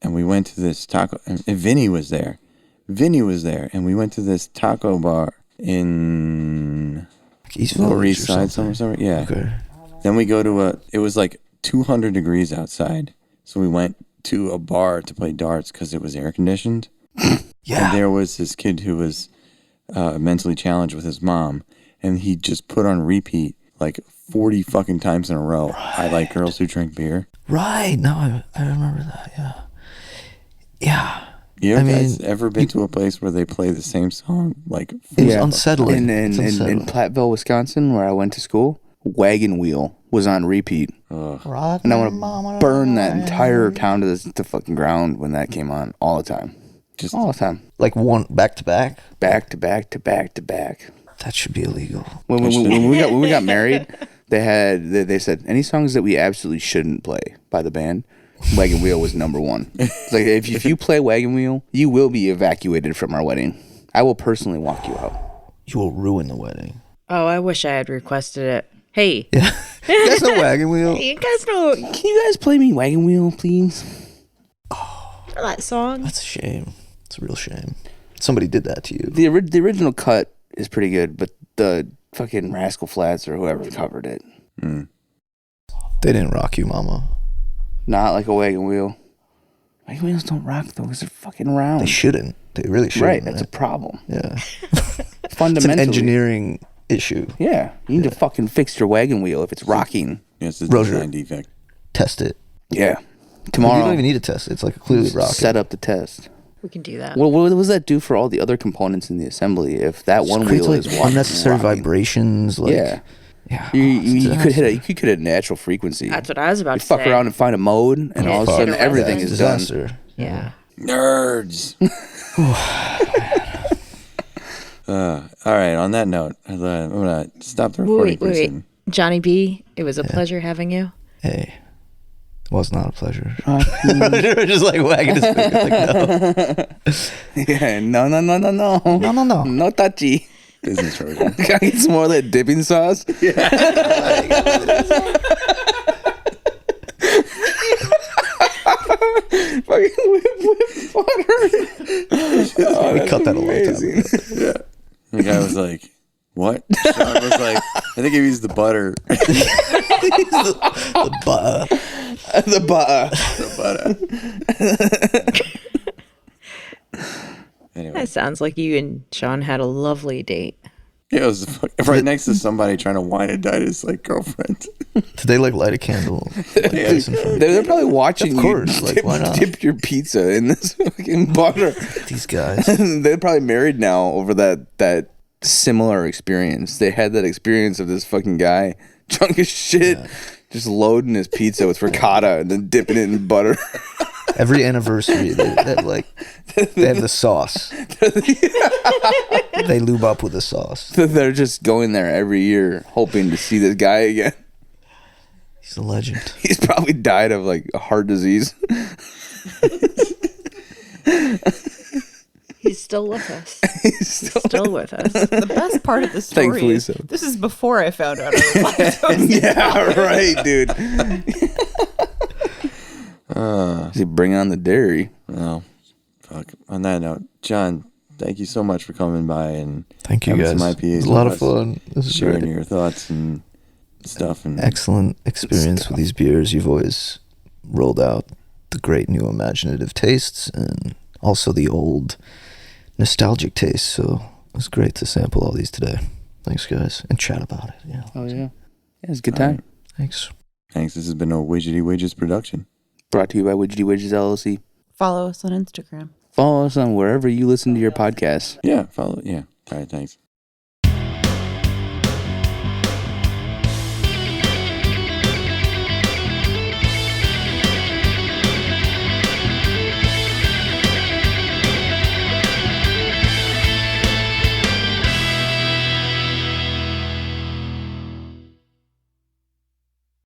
and we went to this taco. And Vinny was there. And we went to this taco bar in East Lower Village East or Side, something. somewhere. Yeah. Okay. Then we go to it was like 200 degrees outside, so we went to a bar to play darts because it was air conditioned. Yeah. And there was this kid who was mentally challenged with his mom, and he just put on repeat like 40 fucking times in a row. Right. I like girls who drink beer. Right. No, I remember that. Yeah. Yeah. You guys ever been to a place where they play the same song? Like, it was unsettling. In Platteville, Wisconsin, where I went to school, Wagon Wheel was on repeat. Rock And I want to burn that entire town to the fucking ground when that came on all the time. Just all the time. like one back to back. Back to back to back to back. That should be illegal. When we got married, they said any songs that we absolutely shouldn't play by the band. Wagon Wheel was number one. It's like if you play Wagon Wheel, you will be evacuated from our wedding. I will personally walk you out. You will ruin the wedding. Oh, I wish I had requested it. Hey. Yeah. You guys know Wagon Wheel? You guys know Can you guys play me Wagon Wheel, please? that song? That's a shame. It's a real shame. Somebody did that to you. The original cut is pretty good, but the fucking Rascal Flatts or whoever covered it, They didn't rock you, mama. not like a Wagon Wheel. Wagon Wheels don't rock though, because they're fucking round. They shouldn't. They really shouldn't. Right, that's a problem. Yeah. Fundamentally, It's an engineering issue. Yeah, you need to fucking fix your wagon wheel if it's rocking. Yes, it's a Roger. design defect. Test it. Yeah, You tomorrow. don't even need to test it. It's like clearly rocking. Set up the test. We can do that. What does that do for all the other components in the assembly if that one Creates, wheel like, is walking, unnecessary rocking? vibrations. Like, Yeah. Yeah. You could hit a natural frequency. That's what I was about You to fuck say. around and find a mode, and all of a sudden Fuck. everything is done. disaster. Yeah. Nerds. All right. On that note, I'm gonna stop the recording Wait, for a wait. second. Johnny B, it was a pleasure having you. Hey. It was not a pleasure. Just like wagging his finger. Like, no. Yeah, no. No. No touchy. Business version. Can I get some more of that dipping sauce? Yeah. Fucking whip butter. We cut that a long time ago. Yeah. The guy was like, "What?" Sean was like, "I think he used the butter." The butter. The butter. The butter. Anyway, That sounds like you and Sean had a lovely date. yeah, it was right next to somebody trying to wine and dine his like girlfriend. Did they like light a candle? Like, this in front of They're probably watching Of course, you like, why not? dip your pizza in this fucking butter. these guys. They're probably married now over that similar experience. They had that experience of this fucking guy drunk as shit, just loading his pizza with ricotta and then dipping it in butter. Every anniversary, they have the sauce. They lube up with the sauce. They're just going there every year hoping to see this guy again. He's a legend. He's probably died of like a heart disease. He's still with us. He's Still with us. The best part of the story Thankfully is so. this is before I found out I was lactose. Yeah, right, dude. See, bring on the dairy. Well, fuck. On that note, John, thank you so much for coming by and Thank you, having guys. some IPAs It was a lot with of us, fun. This is sharing great. your thoughts and stuff. And Excellent experience with these beers. You've always rolled out the great new imaginative tastes and also the old nostalgic tastes. So it was great to sample all these today. Thanks, guys, and chat about it. Yeah. Oh yeah, yeah, it's a good time. Thanks. Thanks. This has been a Widgety Widgets production. Brought to you by Widgety Widgets LLC. Follow us on Instagram. Follow us on wherever you listen to your podcasts. Yeah, follow. Yeah. All right. Thanks.